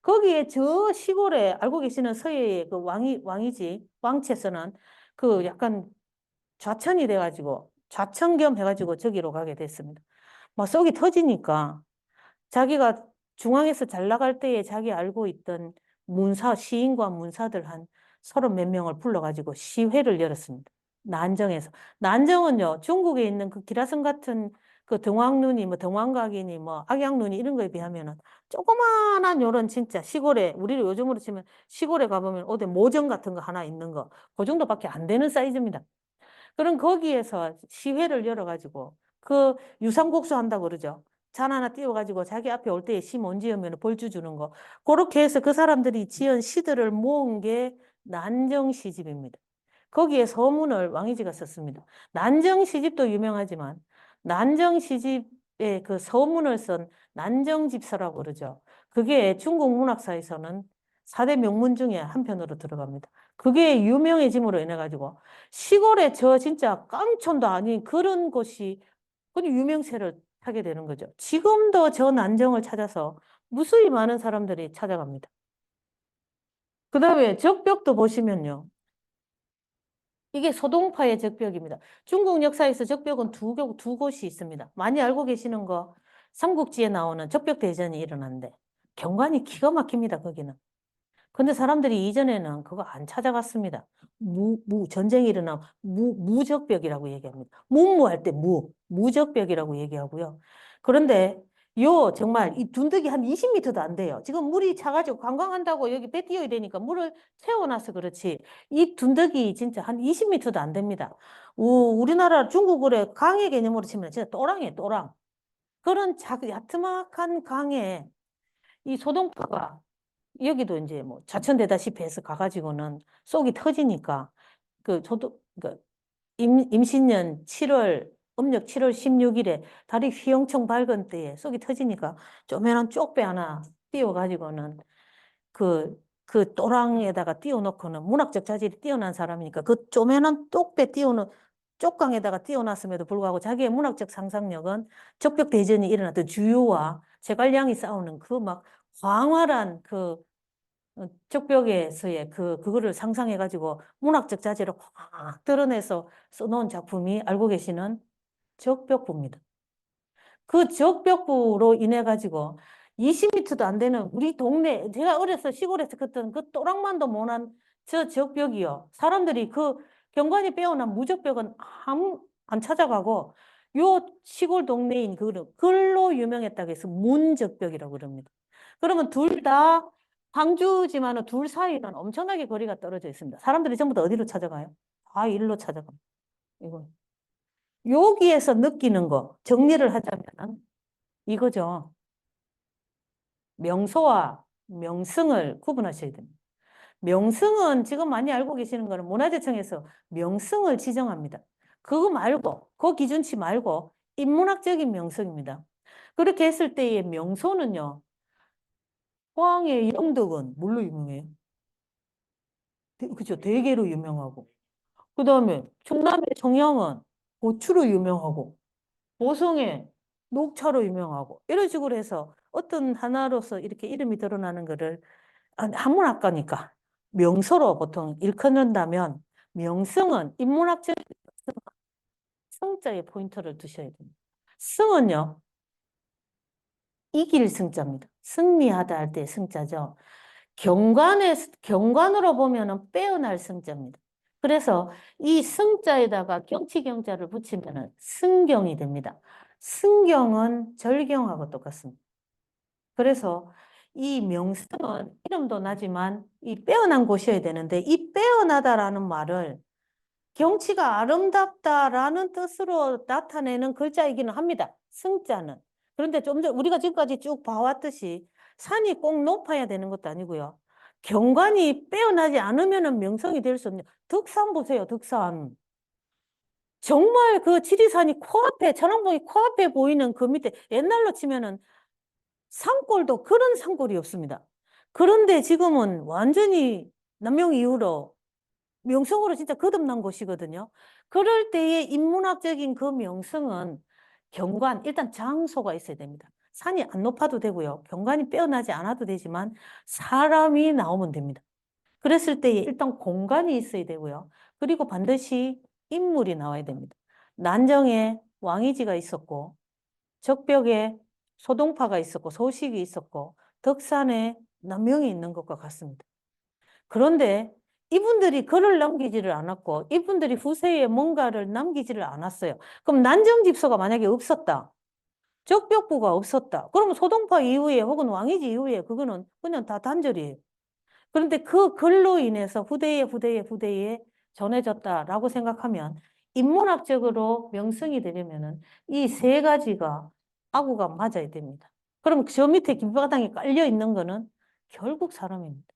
거기에 저 시골에 알고 계시는 서해의 그 왕이지 왕채에서는 그 약간 좌천이 돼가지고 좌천 겸 해가지고 저기로 가게 됐습니다. 막 속이 터지니까 자기가 중앙에서 잘 나갈 때에 자기 알고 있던 시인과 문사들 한 30몇 명을 불러가지고 시회를 열었습니다. 난정에서. 난정은요, 중국에 있는 그 기라성 같은 그 등왕눈이, 뭐 등왕각이니, 뭐 악양눈이 이런 거에 비하면은 조그만한 요런 진짜 시골에, 우리를 요즘으로 치면 시골에 가보면 어디 모정 같은 거 하나 있는 거, 그 정도밖에 안 되는 사이즈입니다. 그럼 거기에서 시회를 열어가지고 그 유삼국수 한다고 그러죠. 잔 하나 띄워가지고 자기 앞에 올 때에 시 못 지으면 벌주 주는 거. 그렇게 해서 그 사람들이 지은 시들을 모은 게 난정시집입니다. 거기에 서문을 왕이지가 썼습니다. 난정시집도 유명하지만 난정시집의 그 서문을 쓴 난정집서라고 그러죠. 그게 중국 문학사에서는 4대 명문 중에 한 편으로 들어갑니다. 그게 유명해짐으로 인해 가지고 시골에 저 진짜 깡촌도 아닌 그런 곳이 그냥 유명세를 타게 되는 거죠. 지금도 저 난정을 찾아서 무수히 많은 사람들이 찾아갑니다. 그 다음에 적벽도 보시면요. 이게 소동파의 적벽입니다. 중국 역사에서 적벽은 두 곳이 있습니다. 많이 알고 계시는 거 삼국지에 나오는 적벽대전이 일어났는데 경관이 기가 막힙니다. 거기는. 근데 사람들이 이전에는 그거 안 찾아갔습니다. 전쟁이 일어나면 무적벽이라고 얘기합니다. 문무할 때 무적벽이라고 얘기하고요. 그런데 정말 이 둔덕이 한 20m도 안 돼요. 지금 물이 차가지고 관광한다고 여기 배 띄어야 되니까 물을 채워놔서 그렇지. 이 둔덕이 진짜 한 20m도 안 됩니다. 우리나라 중국의 강의 개념으로 치면 진짜 또랑이에요, 또랑. 그런 야트막한 강에 이 소동파가 여기도 이제 뭐 좌천되다시피 해서 가가지고는 속이 터지니까 그 임신년 7월 음력 7월 16일에 달이 휘영청 밝은 때에 속이 터지니까 쪼매난 쪽배 하나 띄워가지고는 그 또랑에다가 띄워놓고는 문학적 자질이 뛰어난 사람이니까 그 쪼매난 쪽배 띄우는 쪽강에다가 띄워놨음에도 불구하고 자기의 문학적 상상력은 적벽 대전이 일어났던 주요와 제갈량이 싸우는 그 막 광활한 적벽에서의 그거를 상상해가지고 문학적 자질을 확 드러내서 써놓은 작품이 알고 계시는 적벽부입니다. 그 적벽부로 인해 가지고 20m도 안 되는 우리 동네 제가 어려서 시골에서 컸던 그 또랑만도 못한 저 적벽이요. 사람들이 그 경관이 빼어난 무적벽은 안 찾아가고 요 시골 동네인 글로 유명했다고 해서 문적벽이라고 그럽니다. 그러면 둘 다 광주지만은 둘 사이는 엄청나게 거리가 떨어져 있습니다. 사람들이 전부 다 어디로 찾아가요? 다 일로 찾아갑니다. 이거. 여기에서 느끼는 거 정리를 하자면 이거죠. 명소와 명승을 구분하셔야 됩니다. 명승은 지금 많이 알고 계시는 거는 문화재청에서 명승을 지정합니다. 그거 말고, 그 기준치 말고 인문학적인 명승입니다. 그렇게 했을 때의 명소는요. 포항의 영덕은 뭘로 유명해요? 그죠? 대게로 유명하고. 그 다음에 충남의 청양은 고추로 유명하고. 보성에 녹차로 유명하고 이런 식으로 해서 어떤 하나로서 이렇게 이름이 드러나는 거를 한문학과니까 명소로 보통 일컫는다면 명성은 인문학적 성자의 포인트를 두셔야 됩니다. 승은요 이길 승자입니다. 승리하다 할 때 승자죠. 경관으로 보면은 빼어날 승자입니다. 그래서 이 승자에다가 경치경자를 붙이면은 승경이 됩니다. 승경은 절경하고 똑같습니다. 그래서 이 명승은 이름도 나지만 이 빼어난 곳이어야 되는데 이 빼어나다라는 말을 경치가 아름답다라는 뜻으로 나타내는 글자이기는 합니다. 승자는. 그런데 좀 전 우리가 지금까지 쭉 봐왔듯이 산이 꼭 높아야 되는 것도 아니고요. 경관이 빼어나지 않으면 명성이 될 수 없냐. 덕산 보세요, 덕산. 정말 그 지리산이 코앞에, 천왕봉이 코앞에 보이는 그 밑에 옛날로 치면은 산골도 그런 산골이 없습니다. 그런데 지금은 완전히 남명 이후로 명성으로 진짜 거듭난 곳이거든요. 그럴 때의 인문학적인 그 명성은 경관, 일단 장소가 있어야 됩니다. 산이 안 높아도 되고요. 경관이 빼어나지 않아도 되지만 사람이 나오면 됩니다. 그랬을 때 일단 공간이 있어야 되고요. 그리고 반드시 인물이 나와야 됩니다. 난정에 왕이지가 있었고, 적벽에 소동파가 있었고, 소식이 있었고, 덕산에 남명이 있는 것과 같습니다. 그런데 이분들이 글을 남기지를 않았고, 이분들이 후세에 뭔가를 남기지를 않았어요. 그럼 난정집서가 만약에 없었다. 적벽부가 없었다. 그러면 소동파 이후에 혹은 왕이지 이후에 그거는 그냥 다 단절이에요. 그런데 그 글로 인해서 후대에 전해졌다라고 생각하면 인문학적으로 명성이 되려면은 이 세 가지가 아구가 맞아야 됩니다. 그럼 저 밑에 김바닥에 깔려 있는 거는 결국 사람입니다.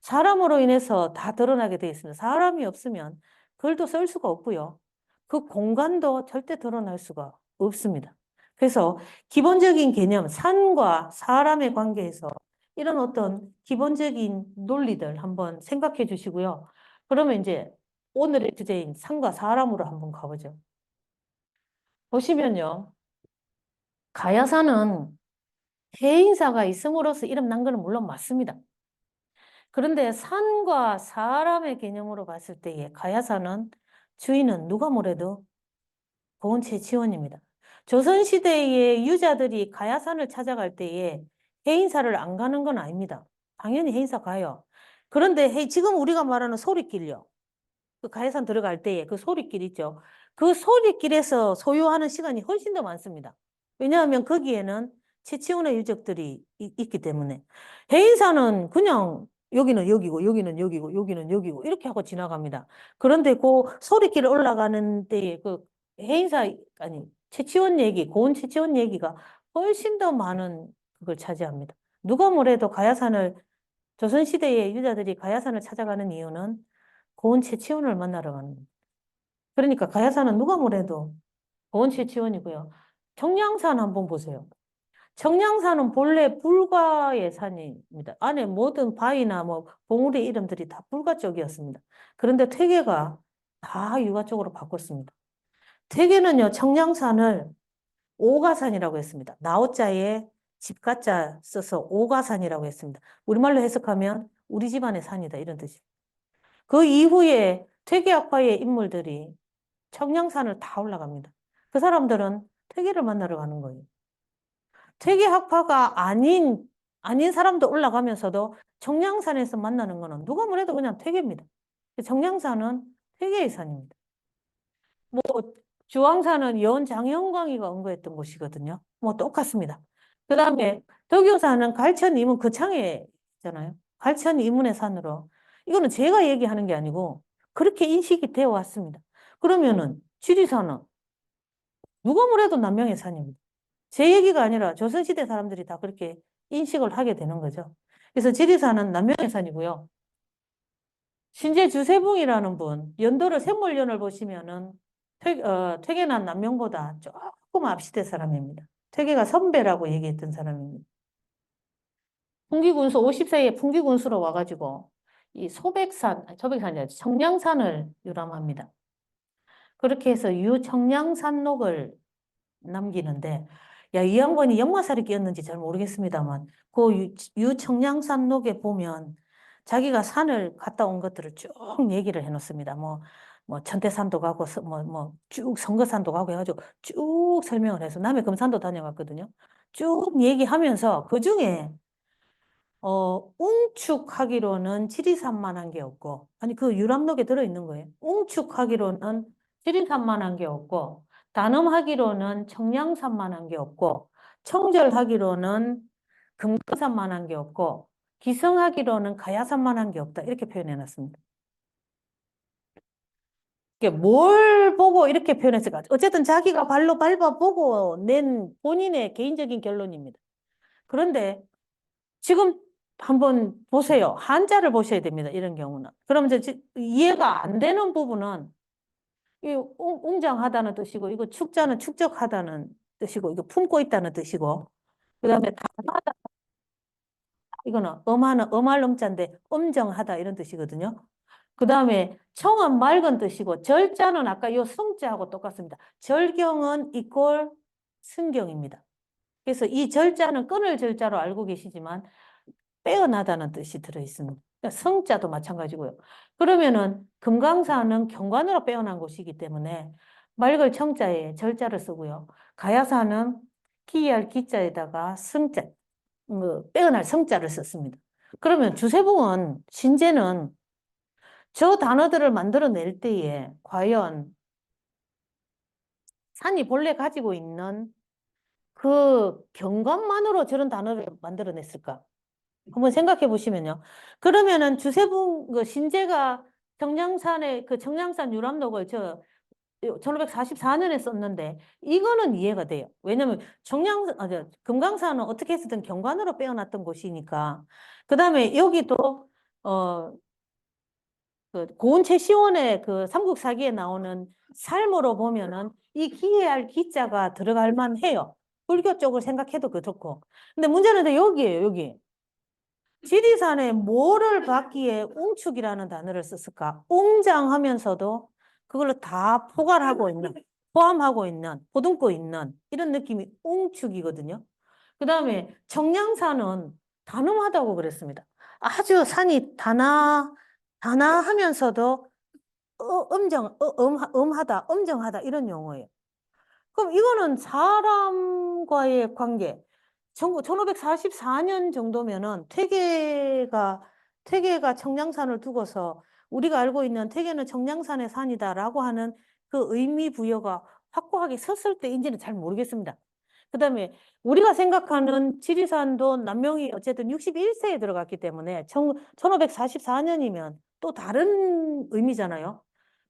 사람으로 인해서 다 드러나게 되어 있습니다. 사람이 없으면 글도 쓸 수가 없고요. 그 공간도 절대 드러날 수가 없습니다. 그래서 기본적인 개념, 산과 사람의 관계에서 이런 어떤 기본적인 논리들 한번 생각해 주시고요. 그러면 이제 오늘의 주제인 산과 사람으로 한번 가보죠. 보시면요. 가야산은 해인사가 있음으로써 이름 난 거는 물론 맞습니다. 그런데 산과 사람의 개념으로 봤을 때에 가야산은 주인은 누가 뭐래도 고은채치원입니다. 조선시대의 유자들이 가야산을 찾아갈 때에 해인사를 안 가는 건 아닙니다. 당연히 해인사 가요. 그런데 지금 우리가 말하는 소리길요. 그 가야산 들어갈 때에 그 소리길 있죠. 그 소리길에서 소요하는 시간이 훨씬 더 많습니다. 왜냐하면 거기에는 채치원의 유적들이 있기 때문에. 해인사는 그냥 여기는 여기고 여기는 여기고 여기는 여기고 이렇게 하고 지나갑니다. 그런데 그 소리길 올라가는 때에 그 해인사 아니 채치원 얘기, 고은 채치원 얘기가 훨씬 더 많은 그걸 차지합니다. 누가 뭐래도 가야산을 조선시대의 유자들이 가야산을 찾아가는 이유는 고은 채치원을 만나러 가는 겁니다. 그러니까 가야산은 누가 뭐래도 고은 채치원이고요. 청량산 한번 보세요. 청량산은 본래 불가의 산입니다. 안에 모든 바위나 뭐 봉우리 이름들이 다 불가 쪽이었습니다. 그런데 퇴계가 다 유가 쪽으로 바꿨습니다. 퇴계는요, 청량산을 오가산이라고 했습니다. 나오자에 집가자 써서 오가산이라고 했습니다. 우리말로 해석하면 우리 집안의 산이다 이런 뜻입니다. 그 이후에 퇴계학파의 인물들이 청량산을 다 올라갑니다. 그 사람들은 퇴계를 만나러 가는 거예요. 퇴계학파가 아닌 사람도 올라가면서도 청량산에서 만나는 거는 누가 뭐래도 그냥 퇴계입니다. 청량산은 퇴계의 산입니다. 뭐 주황산은 여원 장영광이가 언거했던 곳이거든요. 뭐 똑같습니다. 그 다음에 덕유산은 갈천 이문 거창에 있잖아요. 갈천 이문의 산으로. 이거는 제가 얘기하는 게 아니고 그렇게 인식이 되어 왔습니다. 그러면은 지리산은 누가 뭐래도 남명의 산입니다. 제 얘기가 아니라 조선시대 사람들이 다 그렇게 인식을 하게 되는 거죠. 그래서 지리산은 남명의 산이고요. 신제 주세붕이라는 분, 연도를 샘물연을 보시면은 퇴계난 남명보다 조금 앞시대 사람입니다. 퇴계가 선배라고 얘기했던 사람입니다. 풍기군수 50세에 풍기군수로 와가지고 이 소백산이 아니라 청량산을 유람합니다. 그렇게 해서 유청량산록을 남기는데 야, 이 양반이 역마살이 끼었는지 잘 모르겠습니다만 그 유청량산록에 보면 자기가 산을 갔다 온 것들을 쭉 얘기를 해놓습니다. 뭐 천태산도 가고 쭉 성거산도 가고 해가지고 쭉 설명을 해서 남해 금산도 다녀왔거든요. 쭉 얘기하면서 그중에 웅축하기로는 지리산만 한 게 없고 아니 그 유람록에 들어있는 거예요. 웅축하기로는 지리산만 한 게 없고 단음하기로는 청량산만 한 게 없고 청절하기로는 금강산만 한 게 없고 기성하기로는 가야산만 한 게 없다. 이렇게 표현해 놨습니다. 이게 뭘 보고 이렇게 표현했을까? 어쨌든 자기가 발로 밟아보고 낸 본인의 개인적인 결론입니다. 그런데 지금 한번 보세요. 한자를 보셔야 됩니다. 이런 경우는. 그럼 이제 이해가 안 되는 부분은 이 웅장하다는 뜻이고 이거 축자는 축적하다는 뜻이고 이거 품고 있다는 뜻이고 그다음에 단하다 이거는 엄하는 엄할 엄자인데 엄정하다 이런 뜻이거든요. 그다음에 청은 맑은 뜻이고 절자는 아까 요 성자하고 똑같습니다. 절경은 이꼴 승경입니다. 그래서 이 절자는 끊을 절자로 알고 계시지만 빼어나다는 뜻이 들어있습니다. 그러니까 성자도 마찬가지고요. 그러면은 금강사는 경관으로 빼어난 곳이기 때문에 맑을 청자에 절자를 쓰고요. 가야사는 기할 기자에다가 성자, 빼어날 성자를 썼습니다. 그러면 주세붕은 신제는 저 단어들을 만들어낼 때에 과연 산이 본래 가지고 있는 그 경관만으로 저런 단어를 만들어냈을까? 한번 생각해 보시면요. 그러면은 주세붕 그 신제가 청량산의 그 청량산 유람록을 1544년에 썼는데 이거는 이해가 돼요. 왜냐면 금강산은 어떻게 해서든 경관으로 빼어났던 곳이니까. 그다음에 여기도 어 그 고은 최시원의 그 삼국사기에 나오는 삶으로 보면은 이 기해할 기자가 들어갈 만해요. 불교 쪽을 생각해도 그렇고. 근데 문제는 여기에요, 여기. 지리산에 뭐를 받기에 웅축이라는 단어를 썼을까? 웅장하면서도 그걸로 다 포괄하고 있는, 포함하고 있는, 보듬고 있는 이런 느낌이 웅축이거든요. 그 다음에 청량산은 단음하다고 그랬습니다. 아주 산이 단아하면서도 음하다, 엄정하다 이런 용어예요. 그럼 이거는 사람과의 관계, 1544년 정도면은 태계가 청량산을 두고서 우리가 알고 있는 태계는 청량산의 산이다라고 하는 그 의미 부여가 확고하게 섰을 때인지는 잘 모르겠습니다. 그 다음에 우리가 생각하는 지리산도 남명이 어쨌든 61세에 들어갔기 때문에 1544년이면 또 다른 의미잖아요.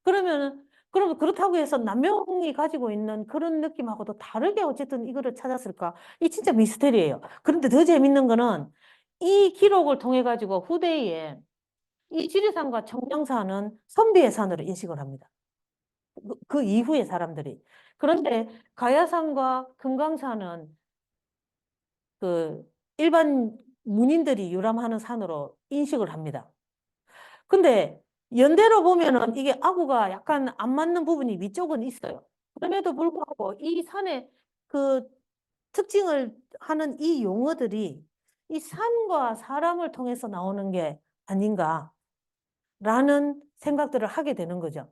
그럼 그렇다고 해서 남명이 가지고 있는 그런 느낌하고도 다르게 어쨌든 이거를 찾았을까? 이 진짜 미스테리예요. 그런데 더 재밌는 거는 이 기록을 통해 가지고 후대에 이 지리산과 청량산은 선비의 산으로 인식을 합니다. 그 이후의 사람들이. 그런데 가야산과 금강산은 그 일반 문인들이 유람하는 산으로 인식을 합니다. 근데 연대로 보면은 이게 아구가 약간 안 맞는 부분이 위쪽은 있어요. 그럼에도 불구하고 이 산의 그 특징을 하는 이 용어들이 이 산과 사람을 통해서 나오는 게 아닌가라는 생각들을 하게 되는 거죠.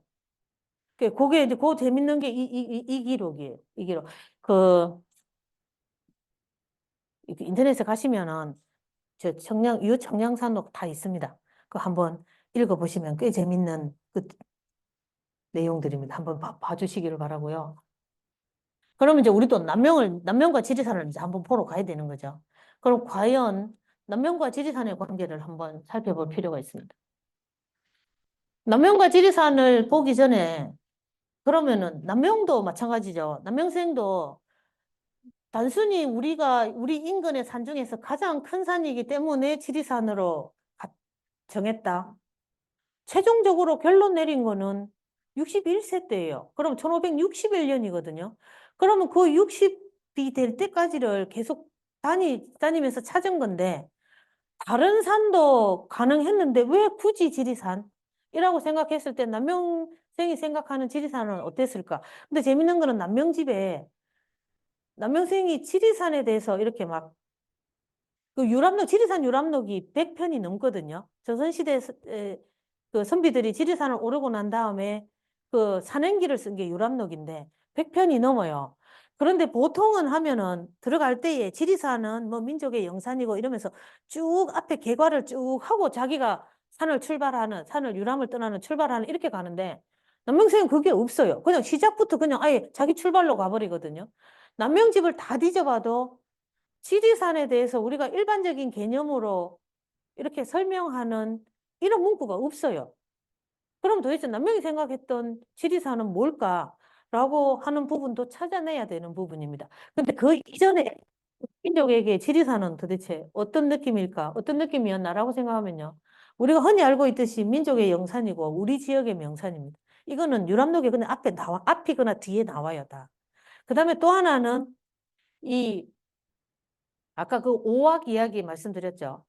그게 이제 그 재밌는 게 이 기록이에요. 이 기록. 그 인터넷에 가시면은 저 유청량산록 다 있습니다. 그 한번 읽어보시면 꽤 재밌는 그 내용들입니다. 한번 봐주시기를 바라고요. 그러면 이제 우리도 남명과 지리산을 이제 한번 보러 가야 되는 거죠. 그럼 과연 남명과 지리산의 관계를 한번 살펴볼 필요가 있습니다. 남명과 지리산을 보기 전에 그러면은 남명도 마찬가지죠. 남명생도 단순히 우리 인근의 산 중에서 가장 큰 산이기 때문에 지리산으로 정했다. 최종적으로 결론 내린 거는 61세 때예요. 그럼 1561년이거든요. 그러면 그 60이 될 때까지를 계속 다니면서 찾은 건데 다른 산도 가능했는데 왜 굳이 지리산이라고 생각했을 때 남명생이 생각하는 지리산은 어땠을까? 근데 재밌는 거는 남명생이 지리산에 대해서 이렇게 막 그 지리산 유람록이 100편이 넘거든요. 조선시대 그 선비들이 지리산을 오르고 난 다음에 그 산행기를 쓴 게 유람록인데 100편이 넘어요. 그런데 보통은 하면은 들어갈 때에 지리산은 뭐 민족의 영산이고 이러면서 쭉 앞에 개괄을 쭉 하고 자기가 산을 유람을 떠나는 출발하는 이렇게 가는데 남명생은 그게 없어요. 그냥 시작부터 그냥 아예 자기 출발로 가버리거든요. 남명집을 다 뒤져봐도 지리산에 대해서 우리가 일반적인 개념으로 이렇게 설명하는 이런 문구가 없어요. 그럼 도대체 남명이 생각했던 지리산은 뭘까라고 하는 부분도 찾아내야 되는 부분입니다. 근데 그 이전에 민족에게 지리산은 도대체 어떤 느낌일까? 어떤 느낌이었나라고 생각하면요. 우리가 흔히 알고 있듯이 민족의 영산이고 우리 지역의 명산입니다. 이거는 유람록에 그냥 앞에 나와, 앞이거나 뒤에 나와요, 다. 그 다음에 또 하나는 이 아까 그 오악 이야기 말씀드렸죠.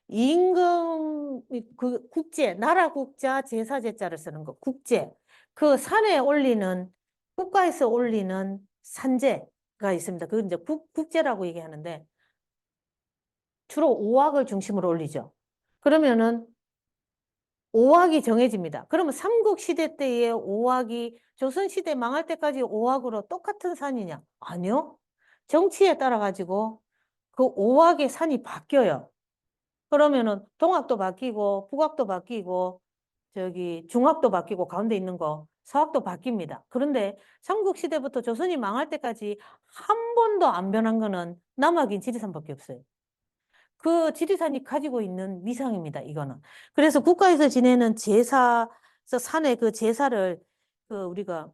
임금 그 국제 나라 국자 제사 제자를 쓰는 거 국제 그 산에 올리는 국가에서 올리는 산제가 있습니다. 그 이제 국제라고 얘기하는데 주로 오악을 중심으로 올리죠. 그러면은 오악이 정해집니다. 그러면 삼국시대 때의 오악이 조선시대 망할 때까지 오악으로 똑같은 산이냐? 아니요. 정치에 따라 가지고 그 오악의 산이 바뀌어요. 그러면은 동학도 바뀌고 북학도 바뀌고 저기 중학도 바뀌고 가운데 있는 거 서학도 바뀝니다. 그런데 삼국시대부터 조선이 망할 때까지 한 번도 안 변한 거는 남학인 지리산밖에 없어요. 그 지리산이 가지고 있는 위상입니다, 이거는. 그래서 국가에서 지내는 제사, 산의 그 제사를 그 우리가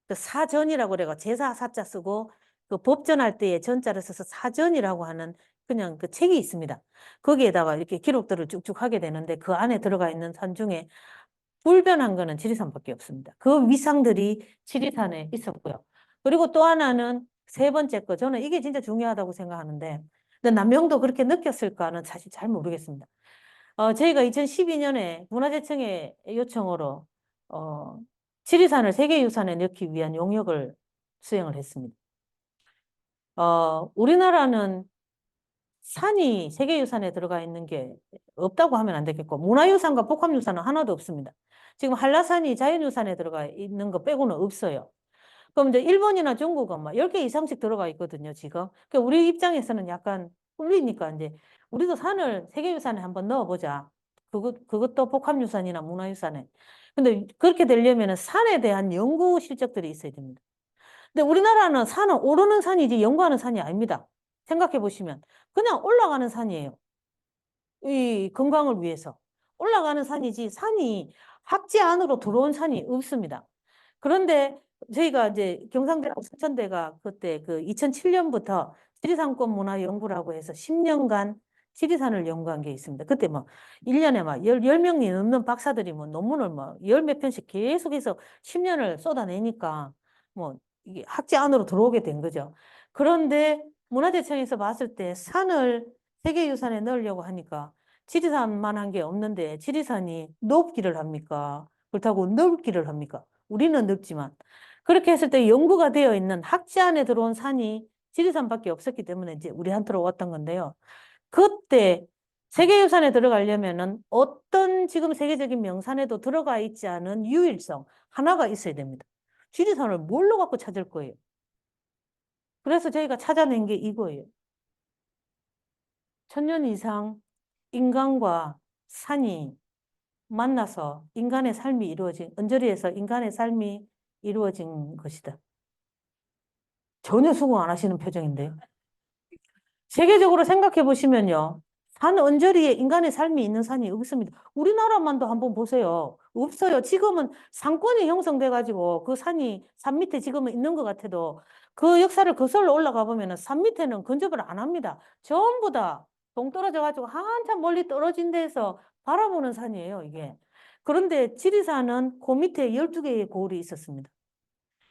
그 사전이라고 그래가 제사 사자 쓰고 그 법전할 때에 전자를 써서 사전이라고 하는 그냥 그 책이 있습니다. 거기에다가 이렇게 기록들을 쭉쭉 하게 되는데 그 안에 들어가 있는 산 중에 불변한 거는 지리산밖에 없습니다. 그 위상들이 지리산에 있었고요. 그리고 또 하나는 세 번째 거, 저는 이게 진짜 중요하다고 생각하는데, 근데 남명도 그렇게 느꼈을까는 사실 잘 모르겠습니다. 저희가 2012년에 문화재청의 요청으로 어, 지리산을 세계유산에 넣기 위한 용역을 수행을 했습니다. 우리나라는 산이 세계유산에 들어가 있는 게 없다고 하면 안 되겠고, 문화유산과 복합유산은 하나도 없습니다. 지금 한라산이 자연유산에 들어가 있는 거 빼고는 없어요. 그럼 이제 일본이나 중국은 막 10개 이상씩 들어가 있거든요, 지금. 그러니까 우리 입장에서는 약간 꿀리니까 이제 우리도 산을 세계유산에 한번 넣어보자. 그것도 복합유산이나 문화유산에. 근데 그렇게 되려면 산에 대한 연구 실적들이 있어야 됩니다. 근데 우리나라는 산은 오르는 산이지 연구하는 산이 아닙니다. 생각해 보시면. 그냥 올라가는 산이에요. 이 건강을 위해서. 올라가는 산이지 산이 학지 안으로 들어온 산이 없습니다. 그런데 저희가 이제 경상대하고 수천대가 그때 그 2007년부터 지리산권 문화연구라고 해서 10년간 지리산을 연구한 게 있습니다. 그때 뭐 1년에 막 10명이 넘는 박사들이 뭐 논문을 뭐 열 몇 편씩 계속해서 10년을 쏟아내니까 뭐 이게 학지 안으로 들어오게 된 거죠. 그런데 문화재청에서 봤을 때 산을 세계유산에 넣으려고 하니까 지리산만 한 게 없는데 지리산이 높기를 합니까? 그렇다고 넓기를 합니까? 우리는 넓지만. 그렇게 했을 때 연구가 되어 있는 학지 안에 들어온 산이 지리산밖에 없었기 때문에 이제 우리한테로 왔던 건데요. 그때 세계유산에 들어가려면은 어떤 지금 세계적인 명산에도 들어가 있지 않은 유일성 하나가 있어야 됩니다. 지리산을 뭘로 갖고 찾을 거예요? 그래서 저희가 찾아낸 게 이거예요. 1000년 이상 인간과 산이 만나서 인간의 삶이 이루어진, 언저리에서 인간의 삶이 이루어진 것이다. 전혀 수긍 안 하시는 표정인데요. 세계적으로 생각해 보시면요. 산 언저리에 인간의 삶이 있는 산이 없습니다. 우리나라만도 한번 보세요. 없어요. 지금은 상권이 형성돼 가지고 그 산이 산 밑에 지금은 있는 것 같아도 그 역사를 거슬러 올라가 보면 산 밑에는 근접을 안 합니다. 전부 다 동떨어져 가지고 한참 멀리 떨어진 데서 바라보는 산이에요, 이게. 그런데 지리산은 그 밑에 12개의 고을이 있었습니다.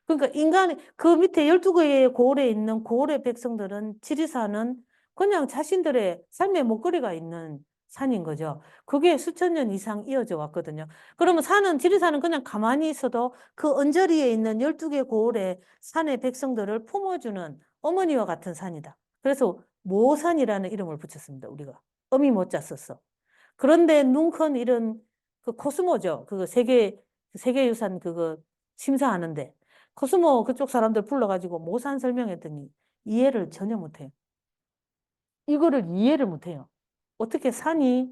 그러니까 인간이 그 밑에 12개의 고을에 있는 고을의 백성들은 지리산은 그냥 자신들의 삶의 먹거리가 있는 산인 거죠. 그게 수천 년 이상 이어져 왔거든요. 그러면 지리산은 그냥 가만히 있어도 그 언저리에 있는 12개 고을의 산의 백성들을 품어주는 어머니와 같은 산이다. 그래서 모산이라는 이름을 붙였습니다, 우리가. 어미 못자 썼어. 그런데 눈 큰 이런 그 코스모죠. 그거 세계유산 그거 심사하는데. 코스모 그쪽 사람들 불러가지고 모산 설명했더니 이해를 전혀 못해요. 이거를 이해를 못해요. 어떻게 산이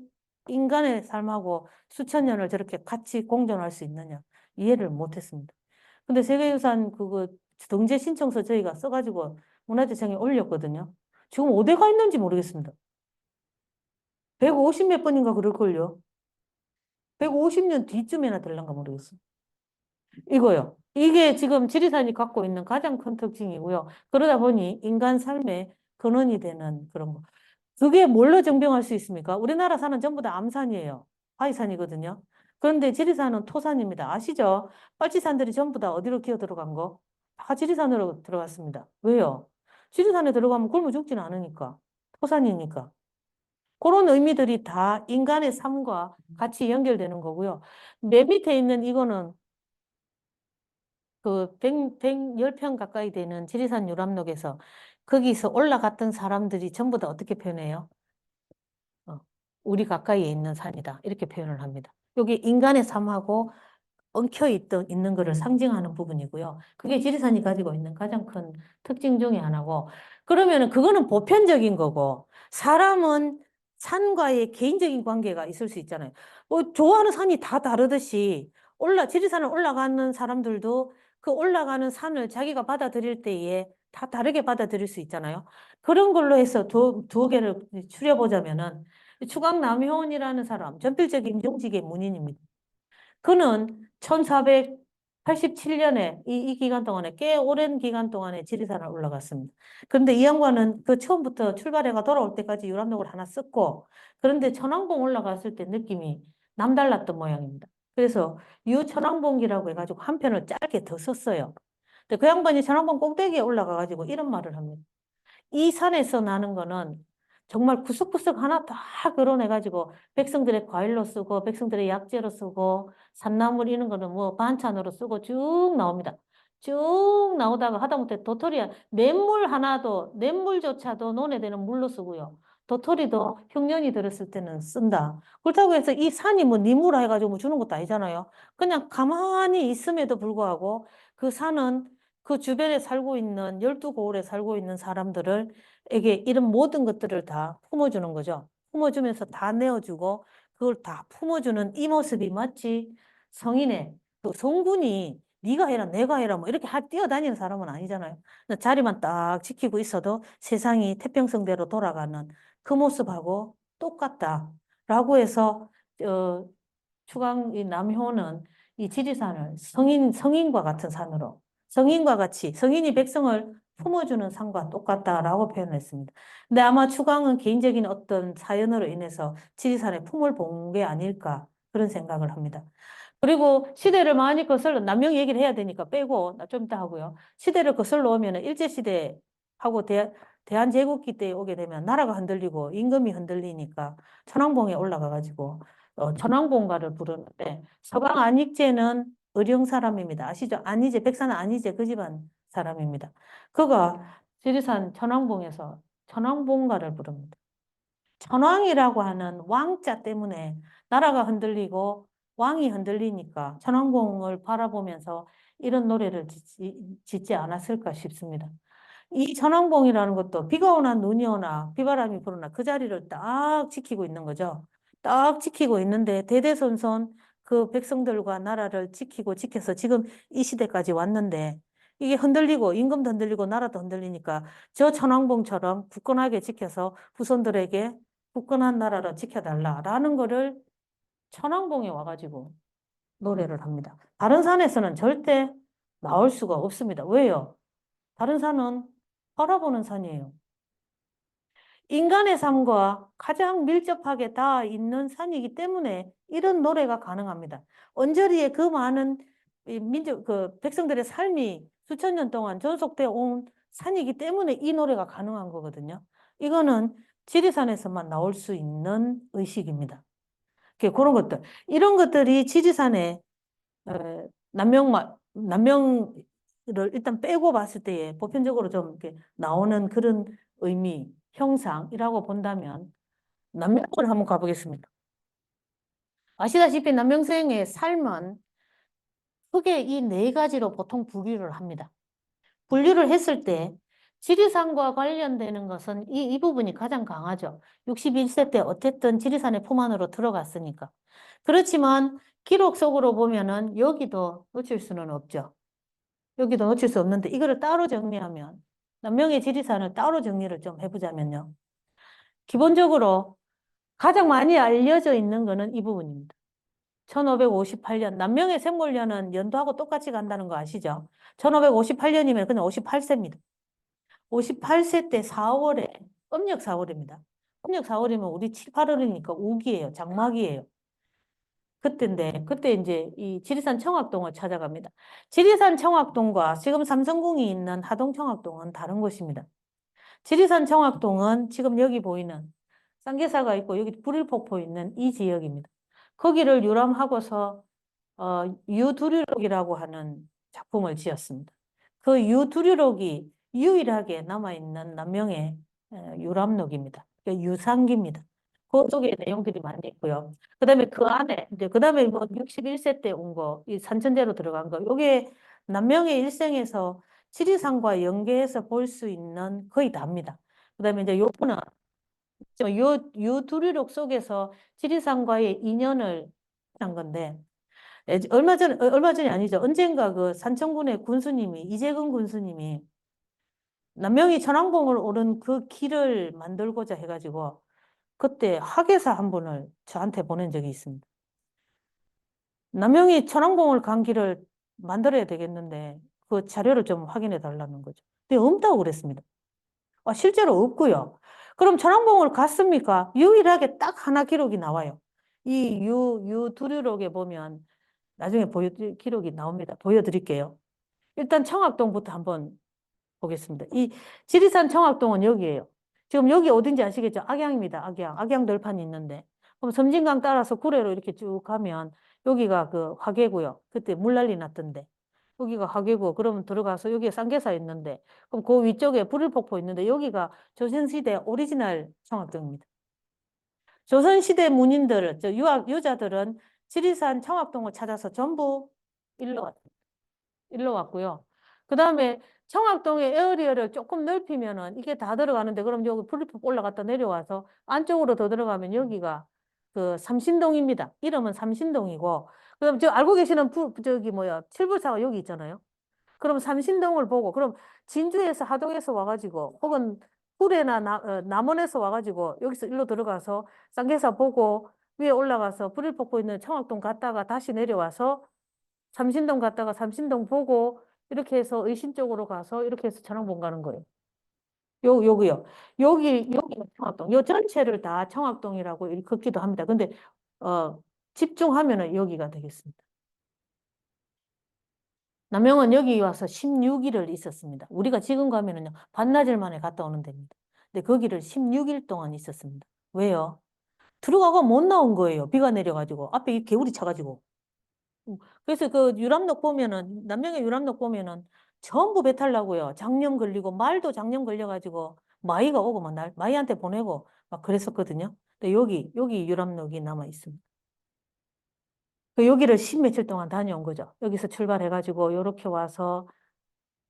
인간의 삶하고 수천 년을 저렇게 같이 공존할 수 있느냐. 이해를 못했습니다. 근데 세계유산 그거 등재 신청서 저희가 써가지고 문화재청에 올렸거든요. 지금 어디가 있는지 모르겠습니다. 150 몇 번인가 그럴걸요. 150년 뒤쯤에나 될란가 모르겠어요. 이거요. 이게 지금 지리산이 갖고 있는 가장 큰 특징이고요. 그러다 보니 인간 삶에 근원이 되는 그런 거. 그게 뭘로 증명할 수 있습니까? 우리나라 산은 전부 다 암산이에요. 바위산이거든요. 그런데 지리산은 토산입니다. 아시죠? 빨치산들이 전부 다 어디로 기어 들어간 거? 다 지리산으로 들어갔습니다. 왜요? 지리산에 들어가면 굶어 죽지는 않으니까. 토산이니까. 그런 의미들이 다 인간의 삶과 같이 연결되는 거고요. 맨 밑에 있는 이거는 그 10평 가까이 되는 지리산 유람록에서 거기서 올라갔던 사람들이 전부 다 어떻게 표현해요? 어, 우리 가까이에 있는 산이다. 이렇게 표현을 합니다. 여기 인간의 삶하고 있는 것을 상징하는 부분이고요. 그게 지리산이 가지고 있는 가장 큰 특징 중에 하나고, 그러면은 그거는 보편적인 거고, 사람은 산과의 개인적인 관계가 있을 수 있잖아요. 뭐, 좋아하는 산이 다 다르듯이, 지리산을 올라가는 사람들도 그 올라가는 산을 자기가 받아들일 때에 다 다르게 받아들일 수 있잖아요. 그런 걸로 해서 두 개를 추려보자면은, 추강남효원이라는 사람, 전필적 임종직의 문인입니다. 그는 1487년에 이 기간 동안에 꽤 오랜 기간 동안에 지리산을 올라갔습니다. 그런데 이 양반은 그 처음부터 출발해가 돌아올 때까지 유람록을 하나 썼고, 그런데 천왕봉 올라갔을 때 느낌이 남달랐던 모양입니다. 그래서 유천왕봉기라고 해가지고 한 편을 짧게 더 썼어요. 근데 그 양반이 천왕봉 꼭대기에 올라가가지고 이런 말을 합니다. 이 산에서 나는 거는 정말 구석구석 하나 다 거론해가지고 백성들의 과일로 쓰고 백성들의 약재로 쓰고 산나물 이런 거는 뭐 반찬으로 쓰고 쭉 나옵니다. 쭉 나오다가 하다못해 도토리 냇물조차도 논에대는 물로 쓰고요. 도토리도 흉년이 들었을 때는 쓴다. 그렇다고 해서 이 산이 뭐 니무라 해가지고 뭐 주는 것도 아니잖아요. 그냥 가만히 있음에도 불구하고 그 산은 그 주변에 살고 있는 12고을에 살고 있는 사람들을 에게 이런 모든 것들을 다 품어주는 거죠. 품어주면서 다 내어주고 그걸 다 품어주는 이 모습이 마치 성인의 그 성군이 네가 해라 내가 해라 뭐 이렇게 뛰어다니는 사람은 아니잖아요. 자리만 딱 지키고 있어도 세상이 태평성대로 돌아가는 그 모습하고 똑같다라고 해서 이 남효는 이 지리산을 성인과 같은 산으로 성인과 같이 성인이 백성을 품어주는 산과 똑같다라고 표현했습니다. 근데 아마 추강은 개인적인 어떤 사연으로 인해서 지리산에 품을 본 게 아닐까 그런 생각을 합니다. 그리고 시대를 많이 거슬러 남명 얘기를 해야 되니까 빼고 나 좀 이따 하고요. 시대를 거슬러 오면 일제시대하고 대한제국기 때 오게 되면 나라가 흔들리고 임금이 흔들리니까 천왕봉에 올라가가지고 천왕봉가를 부르는데 서강 안익제는 의령 사람입니다. 아시죠? 안희제, 백사는 안희제 그 집안 사람입니다. 그가 지리산 천왕봉에서 천왕봉가를 부릅니다. 천왕이라고 하는 왕자 때문에 나라가 흔들리고 왕이 흔들리니까 천왕봉을 바라보면서 이런 노래를 짓지 않았을까 싶습니다. 이 천왕봉이라는 것도 비가 오나 눈이 오나 비바람이 불어나 그 자리를 딱 지키고 있는 거죠. 딱 지키고 있는데 대대손손 그 백성들과 나라를 지켜서 지금 이 시대까지 왔는데 이게 흔들리고 임금도 흔들리고 나라도 흔들리니까 저 천왕봉처럼 굳건하게 지켜서 후손들에게 굳건한 나라를 지켜달라라는 거를 천왕봉에 와가지고 노래를 합니다. 다른 산에서는 절대 나올 수가 없습니다. 왜요? 다른 산은 바라보는 산이에요. 인간의 삶과 가장 밀접하게 닿아 있는 산이기 때문에 이런 노래가 가능합니다. 언저리에 그 많은 백성들의 삶이 수천 년 동안 전속되어 온 산이기 때문에 이 노래가 가능한 거거든요. 이거는 지리산에서만 나올 수 있는 의식입니다. 그런 것들. 이런 것들이 지리산에 남명을 일단 빼고 봤을 때에 보편적으로 좀 이렇게 나오는 그런 의미, 형상이라고 본다면 남명을 한번 가보겠습니다. 아시다시피 남명생의 삶은 크게 이 네 가지로 보통 분류를 합니다. 분류를 했을 때 지리산과 관련되는 것은 이 부분이 가장 강하죠. 61세 때 어쨌든 지리산의 품 안으로 들어갔으니까. 그렇지만 기록 속으로 보면은 여기도 놓칠 수는 없죠. 여기도 놓칠 수 없는데 이거를 따로 정리하면 남명의 지리산을 따로 정리를 좀 해보자면요. 기본적으로 가장 많이 알려져 있는 거는 이 부분입니다. 1558년 남명의 생물년은 연도하고 똑같이 간다는 거 아시죠? 1558년이면 그냥 58세입니다. 58세 때 4월에, 음력 4월입니다. 음력 4월이면 우리 7, 8월이니까 우기예요. 장마기예요. 그때인데, 그때 이제 이 지리산 청학동을 찾아갑니다. 지리산 청학동과 지금 삼성궁이 있는 하동 청학동은 다른 곳입니다. 지리산 청학동은 지금 여기 보이는 쌍계사가 있고 여기 불일폭포 있는 이 지역입니다. 거기를 유람하고서 유두리록이라고 하는 작품을 지었습니다. 그 유두리록이 유일하게 남아있는 남명의 유람록입니다. 유산기입니다. 그쪽에 내용들이 많이 있고요. 그다음에 그 안에 이제 그다음에 뭐 61세 때 온 거, 이 산천제로 들어간 거, 요게 남명의 일생에서 지리산과 연계해서 볼 수 있는 거의 다입니다. 그다음에 이제 요거는 유두리록 속에서 지리산과의 인연을 한 건데 얼마 전이 아니죠. 언젠가 그 산청군의 군수님이, 이재근 군수님이 남명이 천왕봉을 오른 그 길을 만들고자 해가지고 그때 학예사 한 분을 저한테 보낸 적이 있습니다. 남명이 천왕봉을 간 길을 만들어야 되겠는데 그 자료를 좀 확인해 달라는 거죠. 근데 없다고 그랬습니다. 실제로 없고요. 그럼 천왕봉을 갔습니까? 유일하게 딱 하나 기록이 나와요. 이 유두류록에 보면 나중에 기록이 나옵니다. 보여드릴게요. 일단 청학동부터 한번 보겠습니다. 이 지리산 청학동은 여기예요. 지금 여기 어딘지 아시겠죠? 악양입니다. 악양. 악양 들판이 있는데. 그럼 섬진강 따라서 구례로 이렇게 쭉 가면 여기가 그 화계고요. 그때 물난리 났던데. 여기가 화계고 그러면 들어가서 여기에 쌍계사 있는데 그럼 그 위쪽에 불일폭포 있는데 여기가 조선시대 오리지널 청학동입니다. 조선시대 문인들, 유자들은 지리산 청학동을 찾아서 전부 일로 왔고요. 그 다음에 청학동의 에어리어를 조금 넓히면은 이게 다 들어가는데 그럼 여기 불리폭 올라갔다 내려와서 안쪽으로 더 들어가면 여기가 그 삼신동입니다. 이름은 삼신동이고 그다음 저 알고 계시는 저기 뭐야 칠불사가 여기 있잖아요. 그럼 삼신동을 보고 그럼 진주에서 하동에서 와가지고 혹은 구례나 남원에서 와가지고 여기서 일로 들어가서 쌍계사 보고 위에 올라가서 불일폭포 있는 청학동 갔다가 다시 내려와서 삼신동 갔다가 삼신동 보고 이렇게 해서 의신 쪽으로 가서 이렇게 해서 천왕봉 가는 거예요. 여기요. 여기가 청학동. 요 전체를 다 청학동이라고 걷기도 합니다. 근데 집중하면은 여기가 되겠습니다. 남영은 여기 와서 16일을 있었습니다. 우리가 지금 가면은요, 반나절 만에 갔다 오는 데입니다. 근데 거기를 16일 동안 있었습니다. 왜요? 들어가가 못 나온 거예요. 비가 내려가지고. 앞에 이 개울이 차가지고. 그래서 그 유람록 보면은, 남명의 유람록 보면은 전부 배탈 나고요. 장염 걸리고, 말도 장염 걸려가지고, 마이가 오고 막 마이한테 보내고 막 그랬었거든요. 근데 여기 유람록이 남아 있습니다. 여기를 10며칠 동안 다녀온 거죠. 여기서 출발해가지고, 요렇게 와서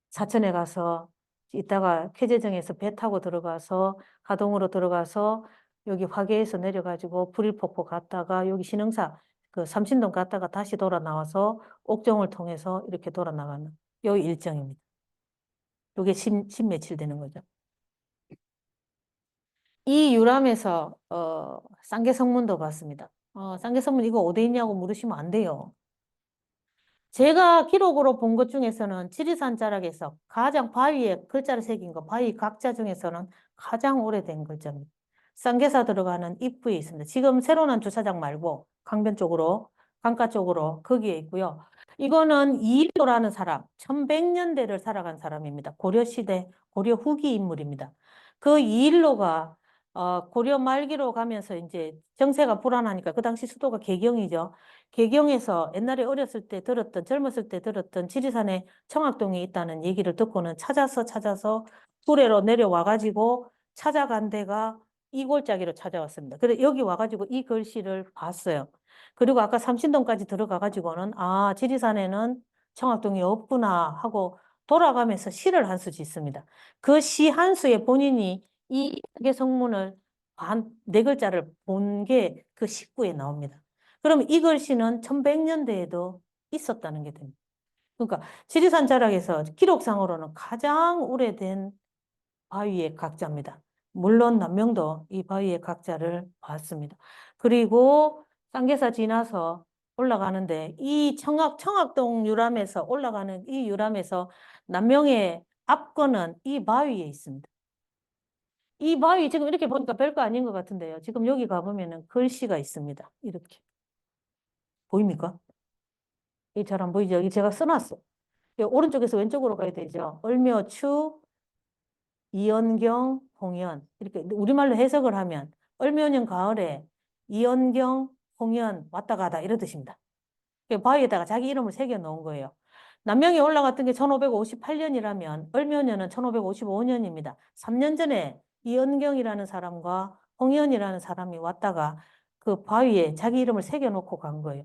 사천에 가서 이따가 쾌제정에서 배 타고 들어가서 가동으로 들어가서 여기 화계에서 내려가지고 불일폭포 갔다가 여기 신흥사 그 삼신동 갔다가 다시 돌아 나와서 옥정을 통해서 이렇게 돌아 나가는 여기 일정입니다. 이게 10 며칠 되는 거죠. 이 유람에서 쌍계성문도 봤습니다. 쌍계성문 이거 어디 있냐고 물으시면 안 돼요. 제가 기록으로 본 것 중에서는 지리산 자락에서 가장 바위에 글자를 새긴 거, 바위 각자 중에서는 가장 오래된 글자입니다. 쌍계사 들어가는 입구에 있습니다. 지금 새로 난 주차장 말고 강변 쪽으로, 강가 쪽으로 거기에 있고요. 이거는 이일로라는 사람, 1100년대를 살아간 사람입니다. 고려시대, 고려 후기 인물입니다. 그 이일로가 고려 말기로 가면서 이제 정세가 불안하니까 그 당시 수도가 개경이죠. 개경에서 옛날에 어렸을 때 들었던, 젊었을 때 들었던 지리산에 청학동이 있다는 얘기를 듣고는 찾아서 구례로 내려와가지고 찾아간 데가 이 골짜기로 찾아왔습니다. 그래, 여기 와가지고 이 글씨를 봤어요. 그리고 아까 삼신동까지 들어가가지고는, 지리산에는 청학동이 없구나 하고 돌아가면서 시를 한 수 짓습니다. 그 시 한 수에 본인이 이 개성문을 네 글자를 본 게 그 식구에 나옵니다. 그럼 이 글씨는 1100년대에도 있었다는 게 됩니다. 그러니까 지리산 자락에서 기록상으로는 가장 오래된 바위의 각자입니다. 물론 남명도 이 바위의 각자를 봤습니다. 그리고 쌍계사 지나서 올라가는데 이 청학동 유람에서 올라가는 이 유람에서 남명의 압권은 이 바위에 있습니다. 이 바위 지금 이렇게 보니까 별거 아닌 것 같은데요. 지금 여기 가보면은 글씨가 있습니다. 이렇게. 보입니까? 이 잘 안 보이죠? 이 제가 써놨어. 이 오른쪽에서 왼쪽으로 가야 되죠. 얼묘추, 이연경, 홍연. 이렇게 우리말로 해석을 하면 얼묘년 가을에 이연경, 홍연 왔다 가다 이런 뜻입니다. 바위에다가 자기 이름을 새겨 놓은 거예요. 남명이 올라갔던 게 1558년이라면 얼묘년은 1555년입니다. 3년 전에 이연경이라는 사람과 홍연이라는 사람이 왔다가 그 바위에 자기 이름을 새겨 놓고 간 거예요.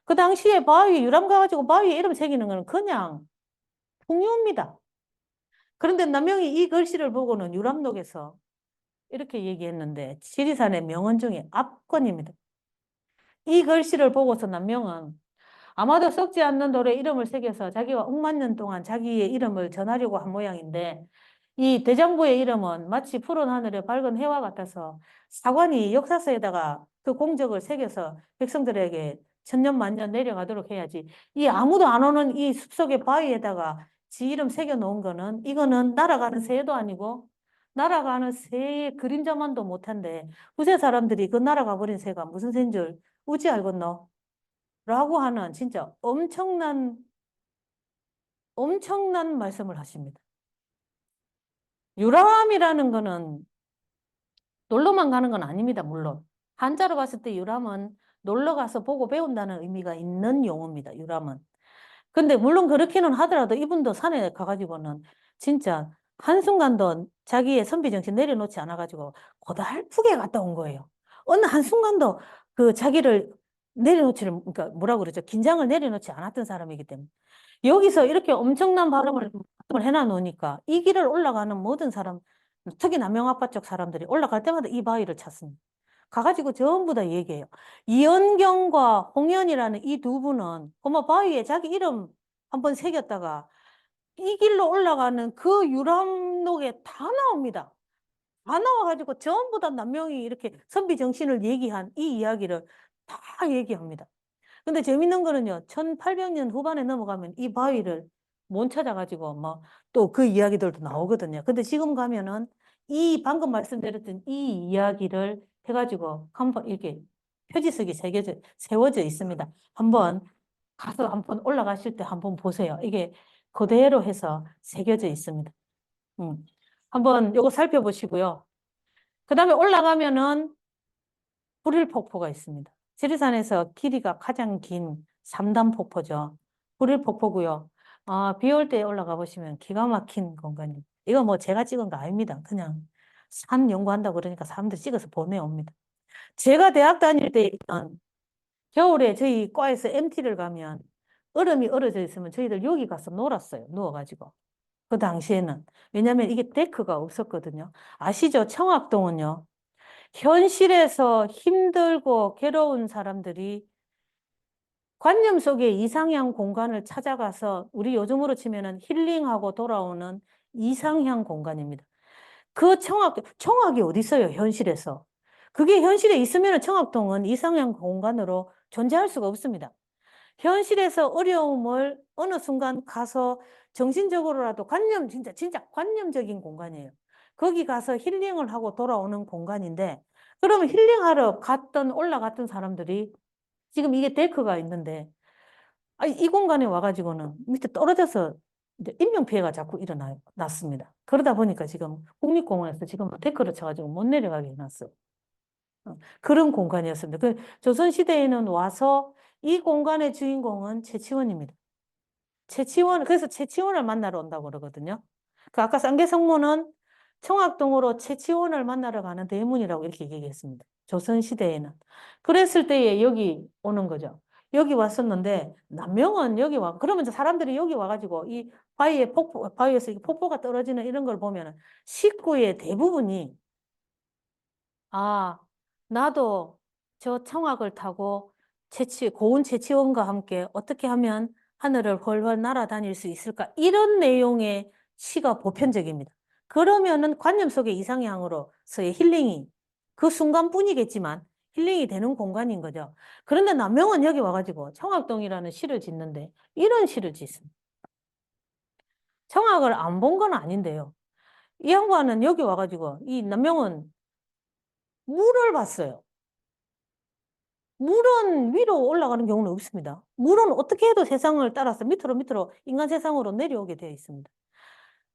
그 당시에 바위 유람 가가지고 바위에 이름 새기는 거는 그냥 풍요입니다. 그런데 남명이 이 글씨를 보고는 유람록에서 이렇게 얘기했는데 지리산의 명언 중에 압권입니다. 이 글씨를 보고서 남명은 아마도 썩지 않는 돌에 이름을 새겨서 자기가 억만 년 동안 자기의 이름을 전하려고 한 모양인데 이 대장부의 이름은 마치 푸른 하늘에 밝은 해와 같아서 사관이 역사서에다가 그 공적을 새겨서 백성들에게 천년만년 내려가도록 해야지. 이 아무도 안 오는 이 숲속의 바위에다가 지 이름 새겨 놓은 거는 이거는 날아가는 새도 아니고 날아가는 새의 그림자만도 못한데 후세 사람들이 그 날아가 버린 새가 무슨 새인 줄 우지 알겠노? 라고 하는 진짜 엄청난 말씀을 하십니다. 유람이라는 거는 놀러만 가는 건 아닙니다, 물론. 한자로 봤을 때 유람은 놀러 가서 보고 배운다는 의미가 있는 용어입니다, 유람은. 근데 물론 그렇기는 하더라도 이분도 산에 가가지고는 진짜 한순간도 자기의 선비정신 내려놓지 않아가지고 고달프게 갔다 온 거예요. 어느 한순간도 그 자기를 내려놓지를, 그러니까 뭐라 그러죠? 긴장을 내려놓지 않았던 사람이기 때문에. 여기서 이렇게 엄청난 발음을 해놔 놓으니까 이 길을 올라가는 모든 사람, 특히 남영아파 쪽 사람들이 올라갈 때마다 이 바위를 찾습니다. 가가지고 전부 다 얘기해요. 이연경과 홍연이라는 이 두 분은 고마 바위에 자기 이름 한번 새겼다가 이 길로 올라가는 그 유람록에 다 나옵니다. 다 나와가지고 전부 다 남명이 이렇게 선비 정신을 얘기한 이 이야기를 다 얘기합니다. 근데 재밌는 거는요, 1800년 후반에 넘어가면 이 바위를 못 찾아가지고 뭐 또 그 이야기들도 나오거든요. 근데 지금 가면은 이 방금 말씀드렸던 이 이야기를 해가지고 한번 이렇게 표지석이 세워져 있습니다. 한번 가서 한번 올라가실 때 한번 보세요. 이게 그대로 해서 새겨져 있습니다. 한번 요거 살펴보시고요. 그 다음에 올라가면은 불일폭포가 있습니다. 지리산에서 길이가 가장 긴 3단 폭포죠. 불일폭포고요. 비 올 때 올라가 보시면 기가 막힌 공간입니다. 이거 뭐 제가 찍은 거 아닙니다. 그냥 산 연구한다고 그러니까 사람들 찍어서 보내옵니다. 제가 대학 다닐 때 겨울에 저희 과에서 MT를 가면 얼음이 얼어져 있으면 저희들 여기 가서 놀았어요. 누워가지고. 그 당시에는. 왜냐하면 이게 데크가 없었거든요. 아시죠? 청학동은요. 현실에서 힘들고 괴로운 사람들이 관념 속의 이상향 공간을 찾아가서 우리 요즘으로 치면은 힐링하고 돌아오는 이상향 공간입니다. 그 청학이 어디 있어요? 현실에서. 그게 현실에 있으면 청학동은 이상향 공간으로 존재할 수가 없습니다. 현실에서 어려움을 어느 순간 가서 정신적으로라도 진짜 관념적인 공간이에요. 거기 가서 힐링을 하고 돌아오는 공간인데, 그러면 힐링하러 올라갔던 사람들이 지금 이게 데크가 있는데, 이 공간에 와가지고는 밑에 떨어져서 이제 인명피해가 자꾸 났습니다. 그러다 보니까 지금 국립공원에서 지금 데크를 쳐가지고 못 내려가게 해놨어. 그런 공간이었습니다. 그 조선시대에는 와서 이 공간의 주인공은 최치원입니다. 그래서 최치원을 만나러 온다고 그러거든요. 그 아까 쌍계성문은 청학동으로 최치원을 만나러 가는 대문이라고 이렇게 얘기했습니다. 조선시대에는. 그랬을 때에 여기 오는 거죠. 여기 왔었는데, 남명은 여기 그러면 사람들이 여기 와가지고 이 바위에서 폭포가 떨어지는 이런 걸 보면 식구의 대부분이 아, 나도 저 청학을 타고 고운 채치원과 함께 어떻게 하면 하늘을 훨훨 날아다닐 수 있을까? 이런 내용의 시가 보편적입니다. 그러면은 관념 속의 이상향으로서의 힐링이 그 순간뿐이겠지만 힐링이 되는 공간인 거죠. 그런데 남명은 여기 와가지고 청학동이라는 시를 짓는데 이런 시를 짓습니다. 청학을 안 본 건 아닌데요. 이 양반은 여기 와가지고 이 남명은 물을 봤어요. 물은 위로 올라가는 경우는 없습니다. 물은 어떻게 해도 세상을 따라서 밑으로 밑으로 인간 세상으로 내려오게 되어 있습니다.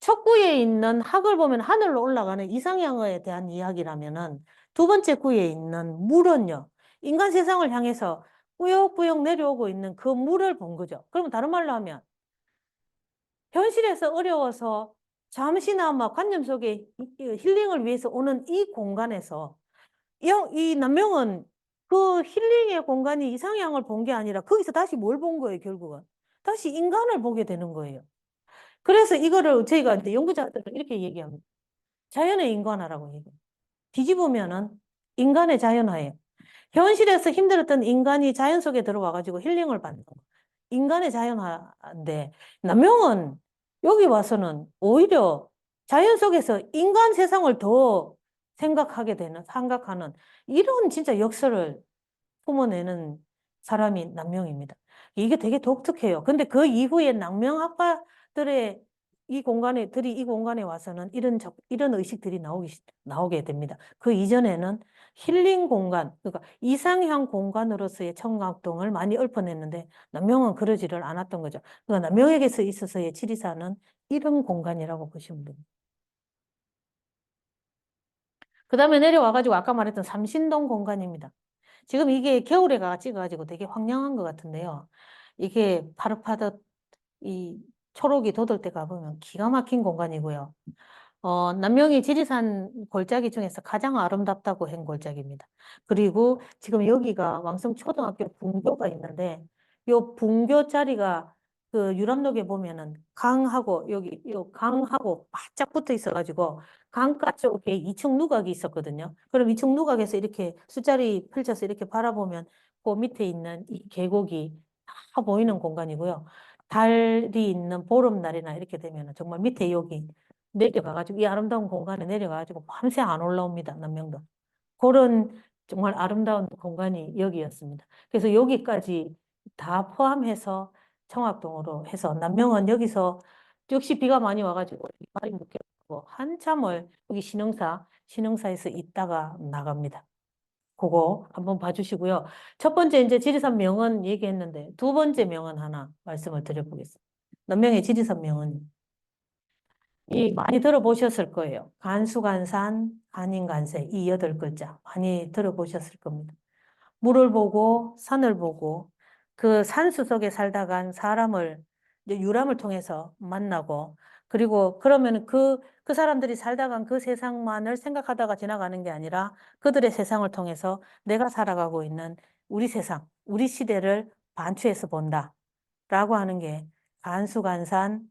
첫 구에 있는 학을 보면 하늘로 올라가는 이상향에 대한 이야기라면은 두 번째 구에 있는 물은요, 인간 세상을 향해서 꾸역꾸역 내려오고 있는 그 물을 본 거죠. 그러면 다른 말로 하면 현실에서 어려워서 잠시나마 관념 속에 힐링을 위해서 오는 이 공간에서 이 남명은 그 힐링의 공간이 이상향을 본 게 아니라 거기서 다시 뭘 본 거예요, 결국은? 다시 인간을 보게 되는 거예요. 그래서 이거를 저희가 이제 연구자들은 이렇게 얘기합니다. 자연의 인간화라고 얘기해요. 뒤집으면은 인간의 자연화예요. 현실에서 힘들었던 인간이 자연 속에 들어와가지고 힐링을 받는 거. 인간의 자연화인데, 남명은 여기 와서는 오히려 자연 속에서 인간 세상을 더 생각하는 이런 진짜 역사를 품어내는 사람이 남명입니다. 이게 되게 독특해요. 근데 그 이후에 낭명학파들의 이 공간에 와서는 이런 의식들이 나오게 됩니다. 그 이전에는 힐링 공간, 그러니까 이상향 공간으로서의 청각동을 많이 읊어냈는데 남명은 그러지를 않았던 거죠. 그러니까 남명에게서 있어서의 지리산은 이런 공간이라고 보시면 됩니다. 그 다음에 내려와가지고 아까 말했던 삼신동 공간입니다. 지금 이게 겨울에 찍어가지고 되게 황량한 것 같은데요. 이게 파릇파릇 이 초록이 돋을 때 가보면 기가 막힌 공간이고요. 남명이 지리산 골짜기 중에서 가장 아름답다고 한 골짜기입니다. 그리고 지금 여기가 왕성초등학교 분교가 있는데 요 분교 자리가 그 유람록에 보면은 강하고 여기 요 강하고 바짝 붙어 있어가지고 강가 쪽에 이층 누각이 있었거든요. 그럼 이층 누각에서 이렇게 술자리 펼쳐서 이렇게 바라보면 그 밑에 있는 이 계곡이 다 보이는 공간이고요. 달이 있는 보름날이나 이렇게 되면 정말 밑에 여기 내려가가지고 이 아름다운 공간에 내려가가지고 밤새 안 올라옵니다. 남명도. 그런 정말 아름다운 공간이 여기였습니다. 그래서 여기까지 다 포함해서 청학동으로 해서 남명은 여기서 역시 비가 많이 와가지고 발이 묶여고 한참을 여기 신흥사에서 있다가 나갑니다. 그거 한번 봐주시고요. 첫 번째 이제 지리산 명언 얘기했는데 두 번째 명언 하나 말씀을 드려보겠습니다. 남명의 지리산 명언. 이 많이 들어보셨을 거예요. 간수간산, 간인간세 이 8글자 많이 들어보셨을 겁니다. 물을 보고 산을 보고 그 산수 속에 살다 간 사람을 이제 유람을 통해서 만나고 그리고 그러면 그 사람들이 살다 간 그 세상만을 생각하다가 지나가는 게 아니라 그들의 세상을 통해서 내가 살아가고 있는 우리 세상, 우리 시대를 반추해서 본다. 라고 하는 게 간수간산,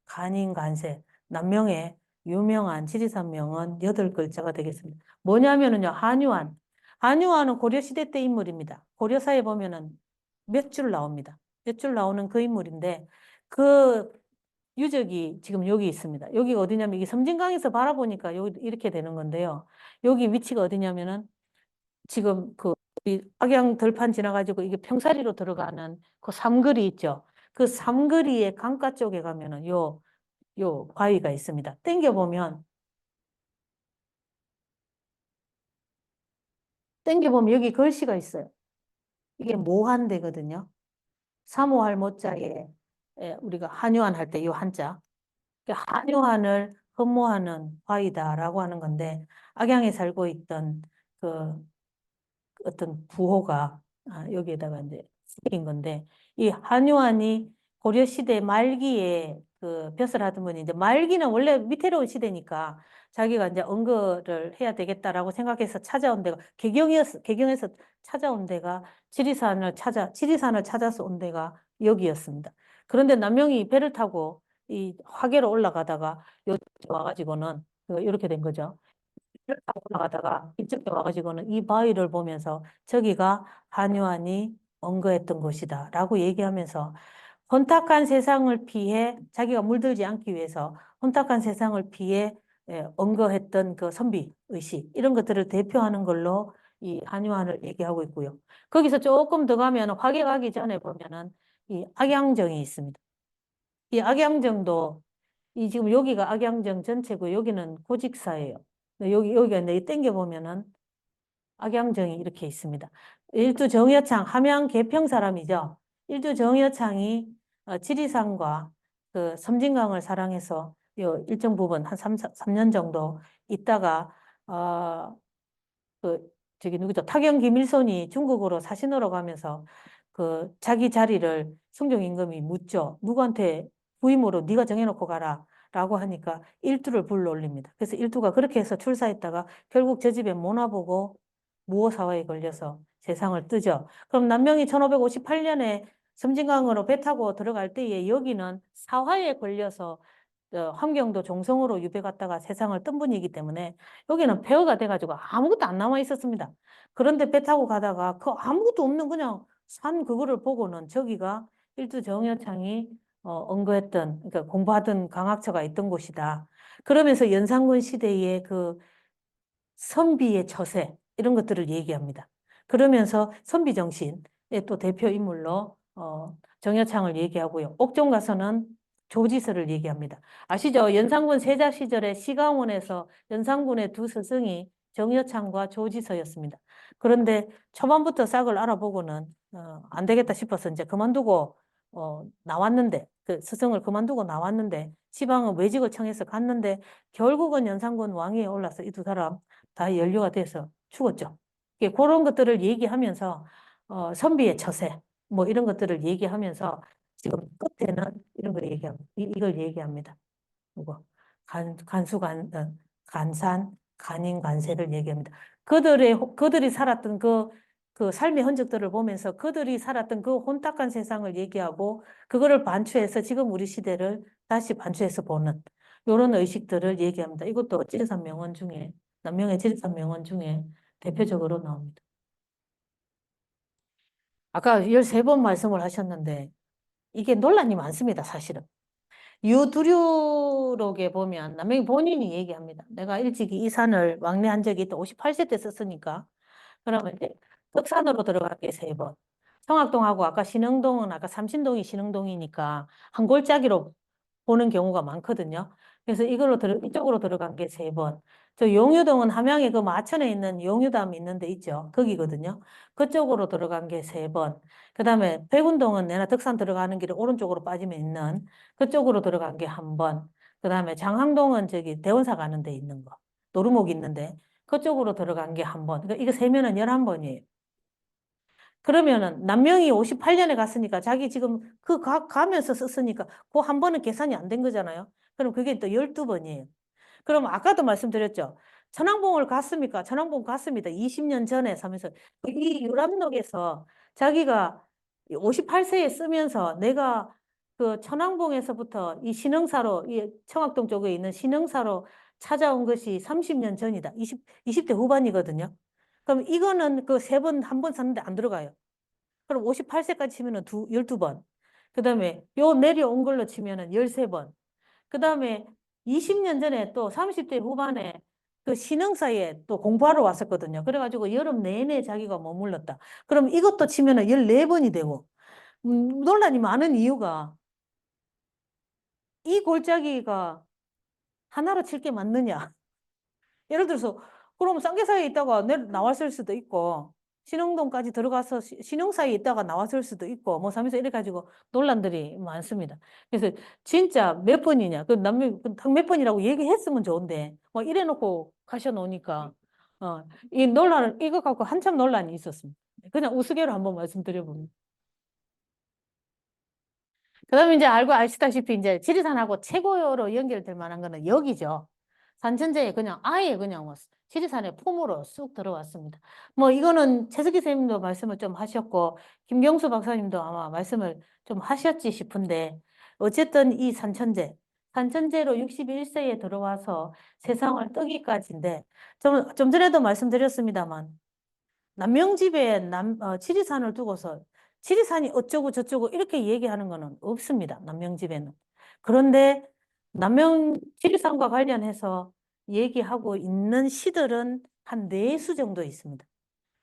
간인간세, 남명의 유명한 지리산 명언 8글자가 되겠습니다. 뭐냐면은요, 한유한. 한유한은 고려시대 때 인물입니다. 고려사에 보면은 몇 줄 나옵니다. 몇 줄 나오는 그 인물인데, 그 유적이 지금 여기 있습니다. 여기가 어디냐면, 이게 섬진강에서 바라보니까 여기 이렇게 되는 건데요. 여기 위치가 어디냐면은, 지금 이 악양 들판 지나가지고 이게 평사리로 들어가는 그 삼거리 있죠. 그 삼거리의 강가 쪽에 가면은 요 바위가 있습니다. 땡겨보면 여기 글씨가 있어요. 이게 모한대거든요. 사모할 모자에 우리가 한유한 할 때 요 한자. 한유한을 흠모하는 바위다라고 하는 건데 악양에 살고 있던 그 어떤 부호가 여기에다가 이제 새긴 건데 이 한요한이 고려 시대 말기에 그 벼슬 하드문이 이제 말기는 원래 위태로운 시대니까 자기가 이제 언거를 해야 되겠다라고 생각해서 찾아온 데가 개경에서 찾아온 데가 지리산을 찾아서 온 데가 여기였습니다. 그런데 남명이 배를 타고 이 화계로 올라가다가 여기 와가지고는 이렇게 된 거죠. 타고 올라가다가 이쪽에 와가지고는 이 바위를 보면서 저기가 한요한이 언거했던 곳이다 라고 얘기하면서 혼탁한 세상을 피해 자기가 물들지 않기 위해서 혼탁한 세상을 피해 언거했던 그 선비 의식 이런 것들을 대표하는 걸로 이 한요한을 얘기하고 있고요. 거기서 조금 더 가면 화계 가기 전에 보면은 이 악양정이 있습니다. 이 악양정도 이 지금 여기가 악양정 전체고 여기는 고직사예요. 여기가 이제 땡겨보면은 악양정이 이렇게 있습니다. 일두 정여창, 함양 계평 사람이죠. 일두 정여창이 지리산과 그 섬진강을 사랑해서 요 일정 부분 한 3년 정도 있다가 그 저기 누구죠? 타경 김일손이 중국으로 사신으로 가면서 그 자기 자리를 승종 임금이 묻죠. 누구한테 부임으로 네가 정해놓고 가라. 라고 하니까 일두를 불러올립니다. 그래서 일두가 그렇게 해서 출사했다가 결국 저 집에 못 와보고 무오사화에 걸려서 세상을 뜨죠. 그럼 남명이 1558년에 섬진강으로 배 타고 들어갈 때에 여기는 사화에 걸려서 함경도 종성으로 유배 갔다가 세상을 뜬 분이기 때문에 여기는 폐허가 돼가지고 아무것도 안 남아 있었습니다. 그런데 배 타고 가다가 그 아무것도 없는 그냥 산 그거를 보고는 저기가 일두 정여창이 언거했던 그러니까 공부하던 강학처가 있던 곳이다. 그러면서 연산군 시대의 그 선비의 처세 이런 것들을 얘기합니다. 그러면서 선비 정신의 또 대표 인물로 정여창을 얘기하고요. 옥정 가서는 조지서를 얘기합니다. 아시죠? 연산군 세자 시절에 시강원에서 연산군의 두 스승이 정여창과 조지서였습니다. 그런데 초반부터 싹을 알아보고는 안 되겠다 싶어서 이제 그만두고 나왔는데 그 스승을 그만두고 나왔는데 지방은 외직을 청해서 갔는데 결국은 연산군 왕위에 올라서 이 두 사람 다 연료가 돼서 죽었죠. 그런 것들을 얘기하면서 선비의 처세 뭐 이런 것들을 얘기하면서 지금 끝에는 이런 걸 얘기합니다. 이걸 얘기합니다. 이거 간산, 간인, 관세를 얘기합니다. 그들이 살았던 그 삶의 흔적들을 보면서 그들이 살았던 그 혼탁한 세상을 얘기하고 그거를 반추해서 지금 우리 시대를 다시 반추해서 보는 이런 의식들을 얘기합니다. 이것도 지리산 명언 중에 남명의 지리산 명언 중에 대표적으로 나옵니다. 아까 13번 말씀을 하셨는데 이게 논란이 많습니다, 사실은. 유두류록에 보면 남명이 본인이 얘기합니다. 내가 일찍이 이 산을 왕래한 적이 있다. 58세 때 썼으니까. 그러면 이제 덕산으로 들어간 게 3번. 청학동하고 아까 신흥동은 아까 삼신동이 신흥동이니까 한 골짜기로 보는 경우가 많거든요. 그래서 이쪽으로 들어간 게 3번. 저 용유동은 함양에 그 마천에 있는 용유담이 있는 데 있죠. 거기거든요. 그쪽으로 들어간 게 3번. 그 다음에 백운동은 내나 덕산 들어가는 길에 오른쪽으로 빠지면 있는 그쪽으로 들어간 게 1번. 그 다음에 장항동은 저기 대원사 가는 데 있는 거. 노루목 있는데 그쪽으로 들어간 게 1번. 그러니까 이거 세면은 11번이에요. 그러면은 남명이 58년에 갔으니까 자기 지금 가면서 썼으니까 그 한 번은 계산이 안 된 거잖아요. 그럼 그게 또 12번이에요. 그럼 아까도 말씀드렸죠. 천왕봉을 갔습니까? 천왕봉 갔습니다. 20년 전에 사면서 이 유람록에서 자기가 58세에 쓰면서 내가 그 천왕봉에서부터 이 신흥사로 이 청학동 쪽에 있는 신흥사로 찾아온 것이 30년 전이다. 20대 후반이거든요. 그럼 이거는 그 3번, 한 번 샀는데 안 들어가요. 그럼 58세까지 치면은 12번. 그 다음에 요 내려온 걸로 치면은 13번. 그 다음에 20년 전에 또 30대 후반에 그 신흥사에 또 공부하러 왔었거든요. 그래가지고 여름 내내 자기가 머물렀다. 그럼 이것도 치면은 14번이 되고, 논란이 많은 이유가 이 골짜기가 하나로 칠 게 맞느냐. 예를 들어서 그럼 쌍계사에 있다가 나왔을 수도 있고 신흥동까지 들어가서 신흥사에 있다가 나왔을 수도 있고 뭐 하면서 이래 가지고 논란들이 많습니다. 그래서 진짜 몇 번이냐 그 남미 몇 번이라고 얘기했으면 좋은데 뭐 이래 놓고 가셔 놓으니까 이 논란을 이거 갖고 한참 논란이 있었습니다. 그냥 우스개로 한번 말씀드려봅니다. 그다음에 이제 알고 아시다시피 이제 지리산하고 최고로 연결될 만한 거는 여기죠. 산천제에 그냥 아예 그냥 뭐 지리산의 품으로 쑥 들어왔습니다. 뭐 이거는 최석기 선생님도 말씀을 좀 하셨고 김경수 박사님도 아마 말씀을 좀 하셨지 싶은데 어쨌든 이 산천제로 61세에 들어와서 세상을 뜨기까지인데 좀 전에도 말씀드렸습니다만 남명집에 지리산을 두고서 지리산이 어쩌고 저쩌고 이렇게 얘기하는 거는 없습니다. 남명집에는. 그런데 남명 지리산과 관련해서 얘기하고 있는 시들은 한 4수 정도 있습니다.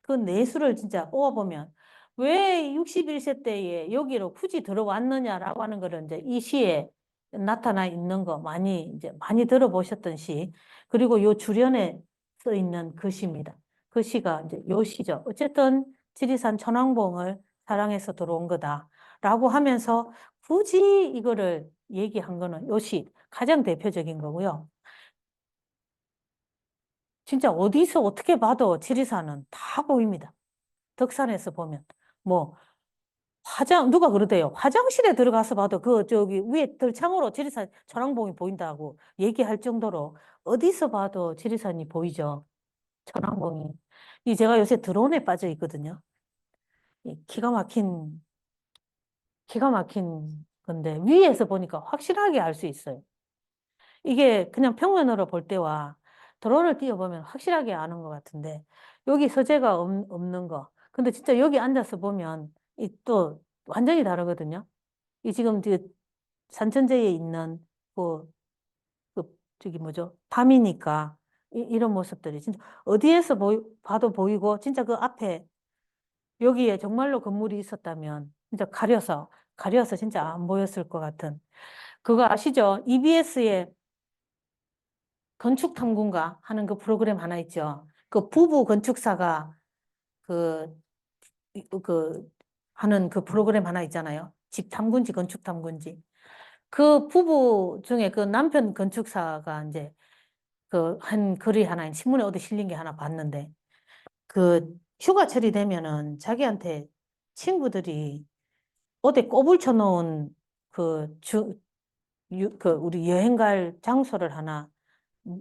그 4수를 진짜 뽑아보면 왜 61세 때에 여기로 굳이 들어왔느냐라고 하는 거를 이제 이 시에 나타나 있는 거 많이 이제 많이 들어보셨던 시. 그리고 요 주련에 써 있는 그 시입니다. 그 시가 이제 요 시죠. 어쨌든 지리산 천왕봉을 사랑해서 들어온 거다라고 하면서 굳이 이거를 얘기한 거는 요 시 가장 대표적인 거고요. 진짜 어디서 어떻게 봐도 지리산은 다 보입니다. 덕산에서 보면 뭐 누가 그러대요. 화장실에 들어가서 봐도 그, 저기, 위에 들창으로 지리산 천왕봉이 보인다고 얘기할 정도로 어디서 봐도 지리산이 보이죠. 천왕봉이. 제가 요새 드론에 빠져 있거든요. 기가 막힌 건데, 위에서 보니까 확실하게 알 수 있어요. 이게 그냥 평면으로 볼 때와 드론을 띄워보면 확실하게 아는 것 같은데, 여기 서재가 없는 거. 근데 진짜 여기 앉아서 보면 이 또 완전히 다르거든요. 이 지금 산천제에 있는 그, 저기 뭐죠? 밤이니까 이런 모습들이 진짜 어디에서 봐도 보이고 진짜 그 앞에 여기에 정말로 건물이 있었다면 진짜 가려서 진짜 안 보였을 것 같은 그거 아시죠? EBS에 건축탐구인가 하는 그 프로그램 하나 있죠. 그 부부 건축사가 그, 그 하는 그 프로그램 하나 있잖아요. 집 탐구인지 건축 탐구인지. 그 부부 중에 그 남편 건축사가 이제 그 한 글이 하나 신문에 어디 실린 게 하나 봤는데 그 휴가철이 되면은 자기한테 친구들이 어디 꼬불 쳐놓은 그 우리 여행 갈 장소를 하나 음,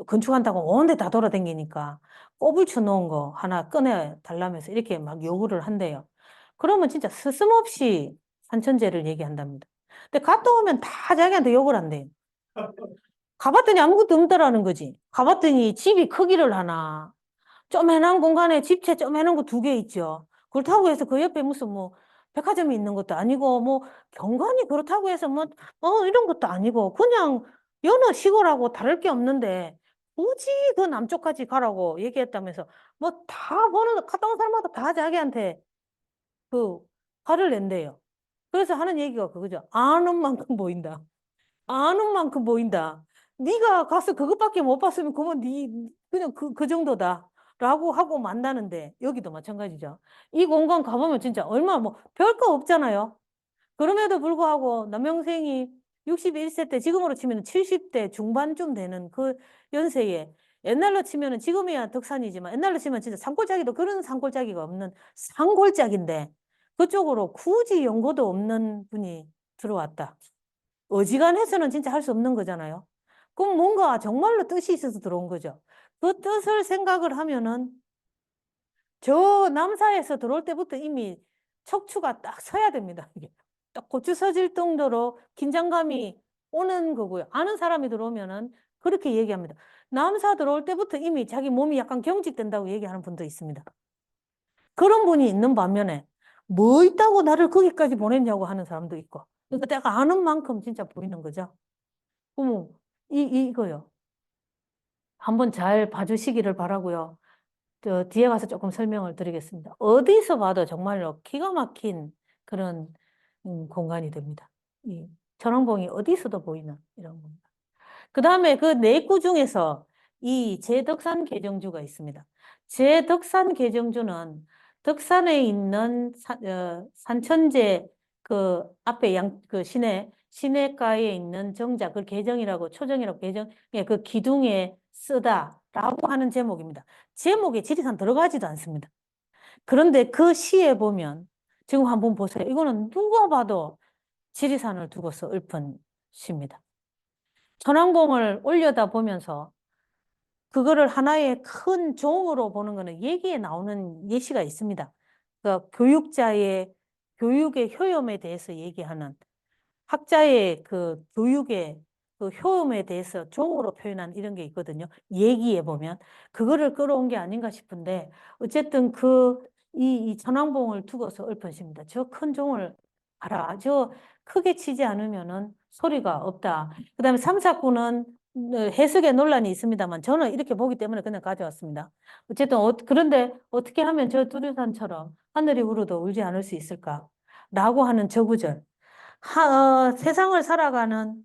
건축한다고 온 데 다 돌아다니니까 꼬불 쳐놓은 거 하나 꺼내 달라면서 이렇게 막 요구를 한대요. 그러면 진짜 스스럼없이 산천제를 얘기한답니다. 근데 갔다 오면 다 자기한테 욕을 한대요. 가봤더니 아무것도 없더라는 거지. 가봤더니 집이 크기를 하나. 쪼매난 공간에 집채 쪼매난 거 두 개 있죠. 그렇다고 해서 그 옆에 무슨 뭐 백화점이 있는 것도 아니고 뭐 경관이 그렇다고 해서 뭐 이런 것도 아니고 그냥 여느 시골하고 다를 게 없는데 굳이 그 남쪽까지 가라고 얘기했다면서 뭐 다 보는 갔다 온 사람마다 다 자기한테 그 화를 낸대요. 그래서 하는 얘기가 그거죠. 아는 만큼 보인다. 아는 만큼 보인다. 네가 가서 그것밖에 못 봤으면 그건 그냥 그 정도다. 라고 하고 만다는데 여기도 마찬가지죠. 이 공간 가보면 진짜 얼마 뭐 별거 없잖아요. 그럼에도 불구하고 남영생이 61세 때 지금으로 치면 70대 중반쯤 되는 그 연세에 옛날로 치면은 지금이야 덕산이지만 옛날로 치면 진짜 산골짜기도 그런 산골짜기가 없는 산골짜기인데 그쪽으로 굳이 연고도 없는 분이 들어왔다. 어지간해서는 진짜 할 수 없는 거잖아요. 그럼 뭔가 정말로 뜻이 있어서 들어온 거죠. 그 뜻을 생각을 하면은 저 남사에서 들어올 때부터 이미 척추가 딱 서야 됩니다. 이게 딱 고추 서질 정도로 긴장감이 오는 거고요. 아는 사람이 들어오면은 그렇게 얘기합니다. 남사 들어올 때부터 이미 자기 몸이 약간 경직된다고 얘기하는 분도 있습니다. 그런 분이 있는 반면에 뭐 있다고 나를 거기까지 보냈냐고 하는 사람도 있고. 그러니까 내가 아는 만큼 진짜 보이는 거죠. 어머, 이거요. 한번 잘 봐주시기를 바라고요. 뒤에 가서 조금 설명을 드리겠습니다. 어디서 봐도 정말로 기가 막힌 그런 공간이 됩니다. 이 천왕봉이 어디서도 보이는 이런 겁니다. 그 다음에 그 네 구 중에서 이 제덕산 계정주가 있습니다. 제덕산 계정주는 덕산에 있는 산천제 그 앞에 그 시내가에 있는 정자, 그 계정이라고 초정이라고 계정, 예, 그 기둥에 쓰다라고 하는 제목입니다. 제목에 지리산 들어가지도 않습니다. 그런데 그 시에 보면 지금 한번 보세요. 이거는 누가 봐도 지리산을 두고서 읊은 시입니다. 천왕봉을 올려다 보면서 그거를 하나의 큰 종으로 보는 거는 얘기에 나오는 예시가 있습니다. 그 교육의 효용에 대해서 얘기하는 학자의 그 교육의 그 효험에 대해서 종으로 표현한 이런 게 있거든요. 얘기해 보면 그거를 끌어온 게 아닌가 싶은데 어쨌든 이 천왕봉을 두고서 읊으십니다. 저 큰 종을 봐라. 저 크게 치지 않으면은 소리가 없다. 그다음에 3, 4구는 해석에 논란이 있습니다만 저는 이렇게 보기 때문에 그냥 가져왔습니다. 어쨌든 그런데 어떻게 하면 저 두류산처럼 하늘이 울어도 울지 않을 수 있을까? 라고 하는 저 구절. 세상을 살아가는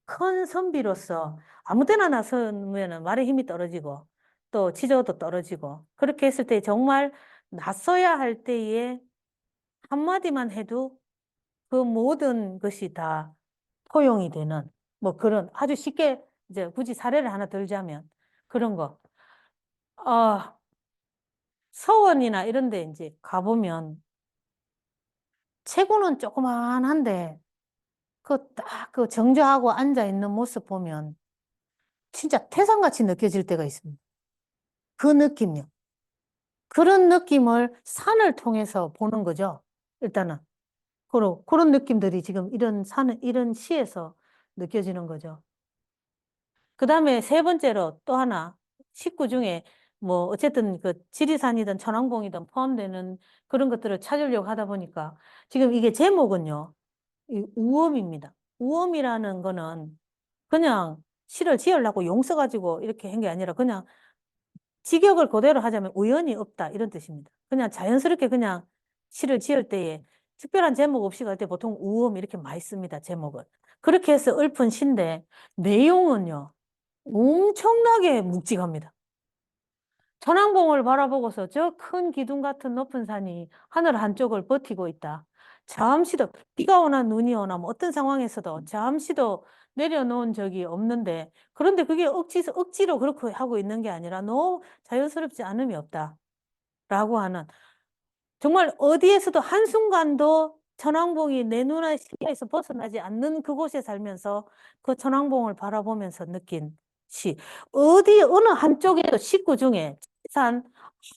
큰 선비로서 아무 때나 나서면 말의 힘이 떨어지고 또 지조도 떨어지고 그렇게 했을 때 정말 나서야 할 때에 한마디만 해도 그 모든 것이 다 포용이 되는 뭐 그런 아주 쉽게 이제 굳이 사례를 하나 들자면 그런 거. 서원이나 이런 데 이제 가보면 체구는 조그만한데 그 딱 그 정조하고 앉아 있는 모습 보면 진짜 태산같이 느껴질 때가 있습니다. 그 느낌요. 그런 느낌을 산을 통해서 보는 거죠. 일단은. 그런 느낌들이 지금 이런 시에서 느껴지는 거죠. 그 다음에 세 번째로 또 하나, 식구 중에 뭐 어쨌든 그 지리산이든 천왕봉이든 포함되는 그런 것들을 찾으려고 하다 보니까 지금 이게 제목은요, 이 우엄입니다. 우엄이라는 거는 그냥 시를 지으려고 용 써가지고 이렇게 한 게 아니라 그냥 직역을 그대로 하자면 우연이 없다 이런 뜻입니다. 그냥 자연스럽게 그냥 시를 지을 때에 특별한 제목 없이 갈 때 보통 우엄 이렇게 많이 씁니다. 제목을. 그렇게 해서 읊은 시인데 내용은요. 엄청나게 묵직합니다. 천왕봉을 바라보고서 저 큰 기둥 같은 높은 산이 하늘 한쪽을 버티고 있다. 잠시도 비가 오나 눈이 오나 뭐 어떤 상황에서도 잠시도 내려놓은 적이 없는데 그런데 그게 억지로 그렇게 하고 있는 게 아니라 너무 자연스럽지 않음이 없다. 라고 하는 정말 어디에서도 한순간도 천왕봉이 내 눈의 시야에서 벗어나지 않는 그곳에 살면서 그 천왕봉을 바라보면서 느낀 시. 어느 한쪽에도 식구 중에 지리산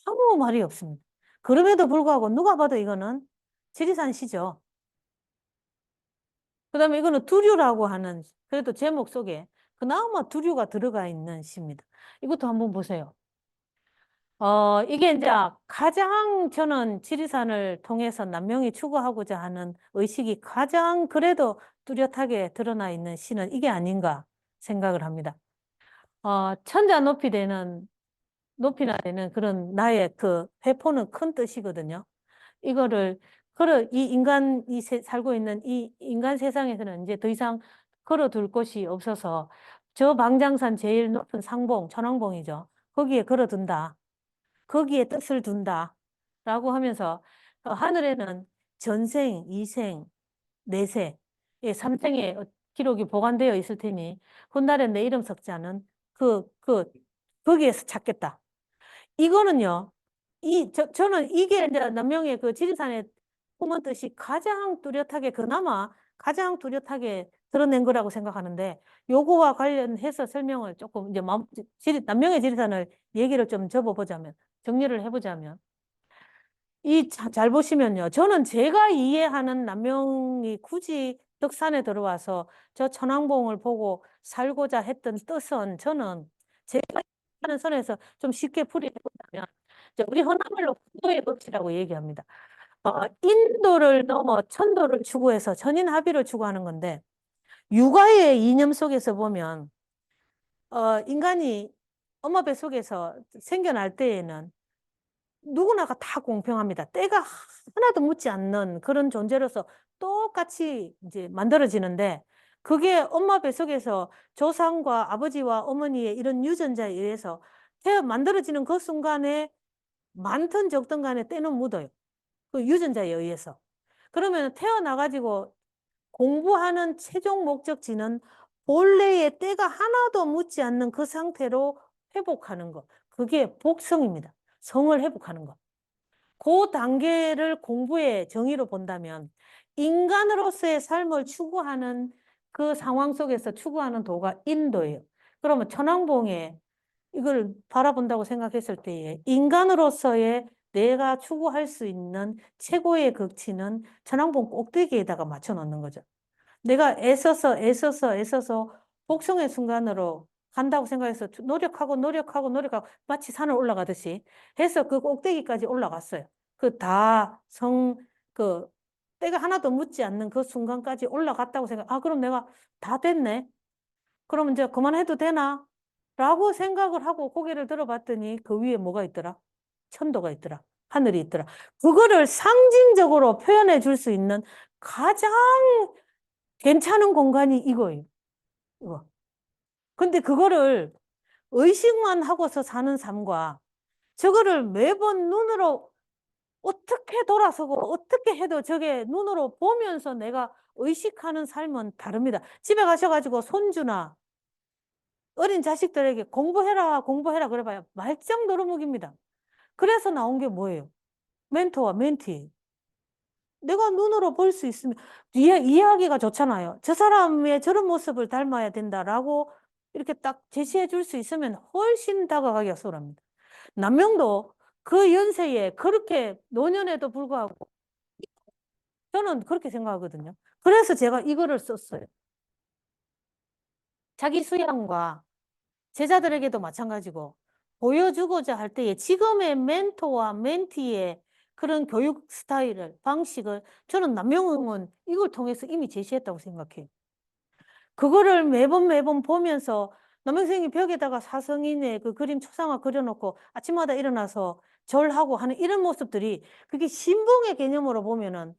아무 말이 없습니다. 그럼에도 불구하고 누가 봐도 이거는 지리산 시죠. 그 다음에 이거는 두류라고 하는, 그래도 제목 속에 그나마 두류가 들어가 있는 시입니다. 이것도 한번 보세요. 이게 이제 가장 저는 지리산을 통해서 남명이 추구하고자 하는 의식이 가장 그래도 뚜렷하게 드러나 있는 시는 이게 아닌가 생각을 합니다. 천자 높이나 되는 그런 나의 그 회포는 큰 뜻이거든요. 이거를, 살고 있는 이 인간 세상에서는 이제 더 이상 걸어둘 곳이 없어서 저 방장산 제일 높은 상봉, 천왕봉이죠. 거기에 걸어둔다. 거기에 뜻을 둔다. 라고 하면서 하늘에는 전생, 이생, 내세, 삼생의 기록이 보관되어 있을 테니 훗날에 내 이름 석자는 거기에서 찾겠다. 이거는요, 저는 이게 이제 남명의 그 지리산의 품은 뜻이 그나마 가장 뚜렷하게 드러낸 거라고 생각하는데, 요거와 관련해서 설명을 조금 이제 남명의 지리산을 얘기를 좀 접어보자면, 정리를 해보자면, 잘 보시면요. 저는 제가 이해하는 남명이 굳이 덕산에 들어와서 저 천왕봉을 보고 살고자 했던 뜻은 저는 제가 하는 선에서 좀 쉽게 풀이해보자면, 우리 흔한말로 부도의 법칙이라고 얘기합니다. 인도를 넘어 천도를 추구해서 천인합의를 추구하는 건데, 육아의 이념 속에서 보면, 인간이 엄마 뱃 속에서 생겨날 때에는 누구나가 다 공평합니다. 때가 하나도 묻지 않는 그런 존재로서 똑같이 이제 만들어지는데, 그게 엄마 뱃속에서 조상과 아버지와 어머니의 이런 유전자에 의해서 만들어지는 그 순간에 많든 적든 간에 때는 묻어요. 그 유전자에 의해서. 그러면 태어나가지고 공부하는 최종 목적지는 본래의 때가 하나도 묻지 않는 그 상태로 회복하는 것. 그게 복성입니다. 성을 회복하는 것. 그 단계를 공부의 정의로 본다면 인간으로서의 삶을 추구하는 그 상황 속에서 추구하는 도가 인도예요. 그러면 천왕봉에 이걸 바라본다고 생각했을 때에 인간으로서의 내가 추구할 수 있는 최고의 극치는 천왕봉 꼭대기에다가 맞춰 놓는 거죠. 내가 애써서 복성의 순간으로 간다고 생각해서 노력하고 마치 산을 올라가듯이 해서 그 꼭대기까지 올라갔어요. 그 때가 하나도 묻지 않는 그 순간까지 올라갔다고 그럼 내가 다 됐네. 그러면 이제 그만해도 되나? 라고 생각을 하고 고개를 들어봤더니 그 위에 뭐가 있더라? 천도가 있더라. 하늘이 있더라. 그거를 상징적으로 표현해 줄 수 있는 가장 괜찮은 공간이 이거예요. 이거. 근데 그거를 의식만 하고서 사는 삶과 저거를 매번 눈으로 어떻게 돌아서고 어떻게 해도 저게 눈으로 보면서 내가 의식하는 삶은 다릅니다. 집에 가셔가지고 손주나 어린 자식들에게 공부해라, 공부해라 그래봐야 말짱 도루묵입니다. 그래서 나온 게 뭐예요? 멘토와 멘티. 내가 눈으로 볼 수 있으면 이해하기가 좋잖아요. 저 사람의 저런 모습을 닮아야 된다라고 이렇게 딱 제시해 줄 수 있으면 훨씬 다가가기가 수월합니다. 남명도 그 연세에 그렇게 노년에도 불구하고 저는 그렇게 생각하거든요. 그래서 제가 이거를 썼어요. 자기 수양과 제자들에게도 마찬가지고 보여주고자 할 때에 지금의 멘토와 멘티의 그런 교육 스타일을, 방식을 저는 남명흥은 이걸 통해서 이미 제시했다고 생각해요. 그거를 매번 매번 보면서 남명 선생님이 벽에다가 사성인의 그 그림 초상화 그려놓고 아침마다 일어나서 절하고 하는 이런 모습들이 그게 신봉의 개념으로 보면은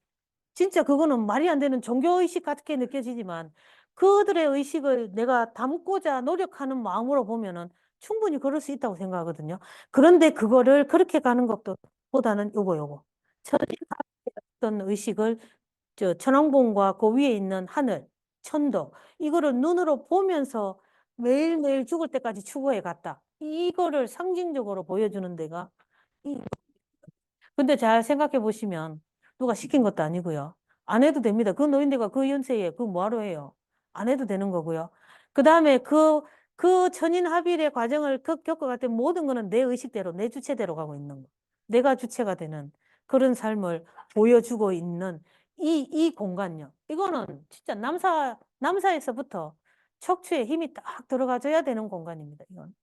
진짜 그거는 말이 안 되는 종교의식 같게 느껴지지만 그들의 의식을 내가 담고자 노력하는 마음으로 보면은 충분히 그럴 수 있다고 생각하거든요. 그런데 그거를 그렇게 가는 것도 보다는 요거. 천이 어떤 의식을 저 천왕봉과 그 위에 있는 하늘, 천도 이거를 눈으로 보면서 매일매일 죽을 때까지 추구해 갔다. 이거를 상징적으로 보여주는 데가 이 근데 잘 생각해 보시면 누가 시킨 것도 아니고요. 안 해도 됩니다. 그 노인네가 그 연세에 그 뭐하러 해요? 안 해도 되는 거고요. 그 다음에 그 천인합일의 과정을 겪어갈 때 모든 거는 내 의식대로, 내 주체대로 가고 있는 거. 내가 주체가 되는 그런 삶을 보여주고 있는 이 공간요. 이거는 진짜 남사에서부터 척추에 힘이 딱 들어가줘야 되는 공간입니다. 이건.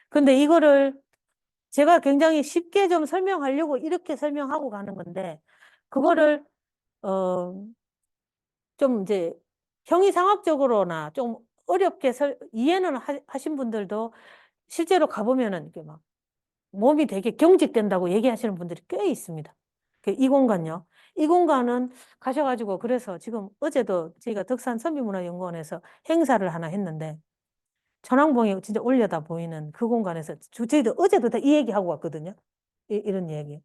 근데 이거를 제가 굉장히 쉽게 좀 설명하려고 이렇게 설명하고 가는 건데, 그거를, 어, 좀 이제 형이상학적으로나 좀 어렵게 이해는 하신 분들도 실제로 가보면은 이게 막 몸이 되게 경직된다고 얘기하시는 분들이 꽤 있습니다. 이 공간요. 이 공간은 가셔가지고 그래서 지금 어제도 저희가 덕산 선비문화연구원에서 행사를 하나 했는데, 천왕봉이 진짜 올려다 보이는 그 공간에서 저희도 어제도 다 이 얘기하고 왔거든요. 이런 얘기.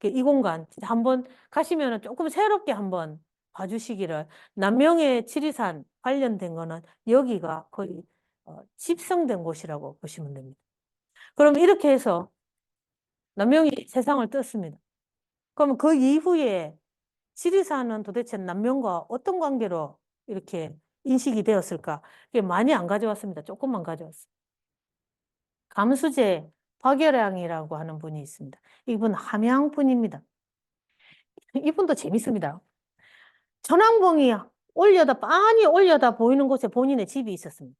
이 공간 한번 가시면은 조금 새롭게 한번 봐주시기를. 남명의 지리산 관련된 거는 여기가 거의 집성된 곳이라고 보시면 됩니다. 그럼 이렇게 해서 남명이 세상을 떴습니다. 그럼 그 이후에 지리산은 도대체 남명과 어떤 관계로 이렇게 인식이 되었을까? 이게 많이 안 가져왔습니다. 조금만 가져왔어요. 감수제 박여량이라고 하는 분이 있습니다. 이분 함양 분입니다. 이분도 재밌습니다. 천왕봉이 많이 올려다 보이는 곳에 본인의 집이 있었습니다.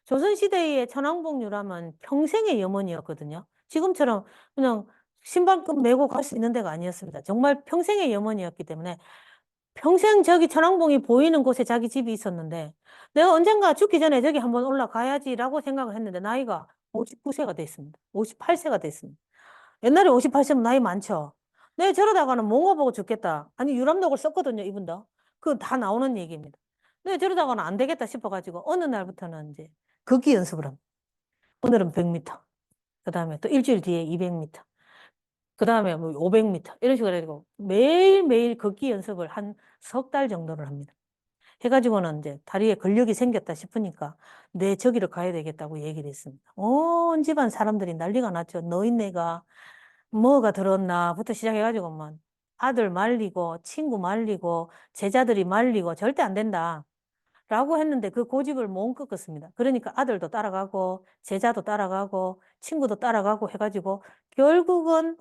조선시대의 천왕봉 유람은 평생의 염원이었거든요. 지금처럼 그냥 신발끈 메고 갈 수 있는 데가 아니었습니다. 정말 평생의 염원이었기 때문에 평생 저기 천왕봉이 보이는 곳에 자기 집이 있었는데 내가 언젠가 죽기 전에 저기 한번 올라가야지라고 생각을 했는데 나이가 59세가 됐습니다. 58세가 됐습니다. 옛날에 58세면 나이 많죠. 내 저러다가는 몽고 보고 죽겠다. 아니 유람록을 썼거든요, 이분도. 그거 다 나오는 얘기입니다. 내 저러다가는 안 되겠다 싶어가지고 어느 날부터는 이제 걷기 연습을 합니다. 오늘은 100m. 그 다음에 또 일주일 뒤에 200m. 그 다음에 뭐 500m. 이런 식으로 해가지고 매일매일 걷기 연습을 한 석 달 정도를 합니다. 해가지고는 이제 다리에 근력이 생겼다 싶으니까 내 저기를 가야 되겠다고 얘기를 했습니다. 온 집안 사람들이 난리가 났죠. 너희네가 뭐가 들었나부터 시작해가지고 아들 말리고 친구 말리고 제자들이 말리고 절대 안 된다. 라고 했는데 그 고집을 못 꺾었습니다. 그러니까 아들도 따라가고 제자도 따라가고 친구도 따라가고 해가지고 결국은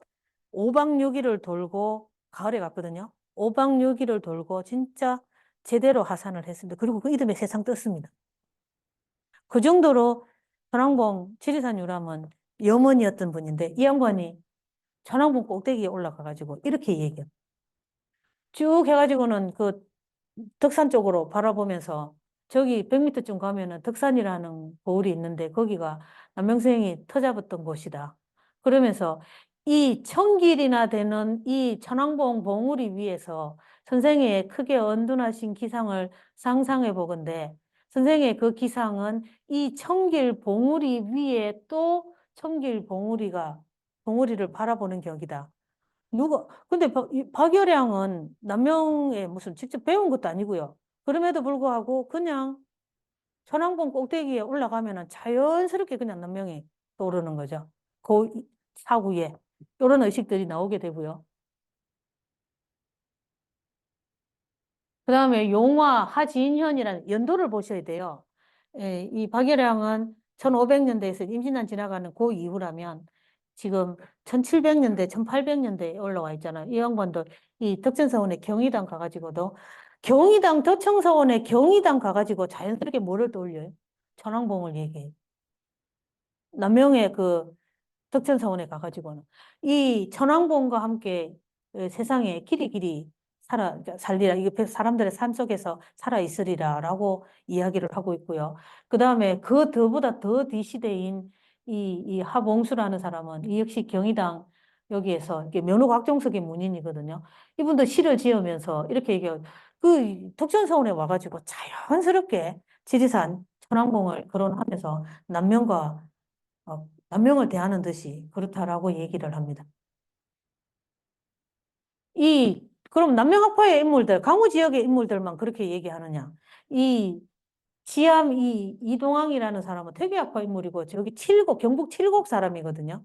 5박 6일을 돌고 가을에 갔거든요. 5박 6일을 돌고 진짜 제대로 하산을 했습니다. 그리고 그 이듬해 세상 떴습니다. 그 정도로 천왕봉 지리산 유람은 염원이었던 분인데 이 양반이 천왕봉 꼭대기에 올라가가지고 이렇게 얘기해요. 쭉 해가지고는 그 덕산 쪽으로 바라보면서 저기 100m쯤 가면은 덕산이라는 고을이 있는데 거기가 남명생이 터잡았던 곳이다. 그러면서 이 천길이나 되는 이 천왕봉 봉우리 위에서 선생의 크게 언둔하신 기상을 상상해 보건대 선생의 그 기상은 이 청길 봉우리 위에 또 청길 봉우리를 바라보는 격이다. 근데 이 박열량은 남명에 무슨 직접 배운 것도 아니고요. 그럼에도 불구하고 그냥 천왕봉 꼭대기에 올라가면은 자연스럽게 그냥 남명이 떠오르는 거죠. 그 사후에 이런 의식들이 나오게 되고요. 그 다음에 용화 하진현이라는 연도를 보셔야 돼요. 예, 이 박예량은 1500년대에서 임진왜란 지나가는 그 이후라면 지금 1700년대, 1800년대에 올라와 있잖아요. 이 양반도 이 덕천서원의 경희당 가가지고도 경희당, 덕천서원의 경희당 가가지고 자연스럽게 뭐를 떠올려요? 천왕봉을 얘기해요. 남명의 그 덕천서원에 가가지고는 이 천왕봉과 함께 세상에 길이길이 살리라. 이게 사람들의 삶 속에서 살아 있으리라라고 이야기를 하고 있고요. 그 다음에 그 더보다 더 뒤시대인 이 하봉수라는 사람은 이 역시 경희당 여기에서 이게 면허각종석의 문인이거든요. 이분도 시를 지으면서 이렇게 얘기해요. 그 덕천서원에 와가지고 자연스럽게 지리산 천왕봉을 거론하면서 남명과 남명을 대하는 듯이 그렇다라고 얘기를 합니다. 그럼 남명학파의 인물들, 강우 지역의 인물들만 그렇게 얘기하느냐? 이 지암 이동항이라는 사람은 퇴계학파 인물이고 저기 경북 칠곡 사람이거든요.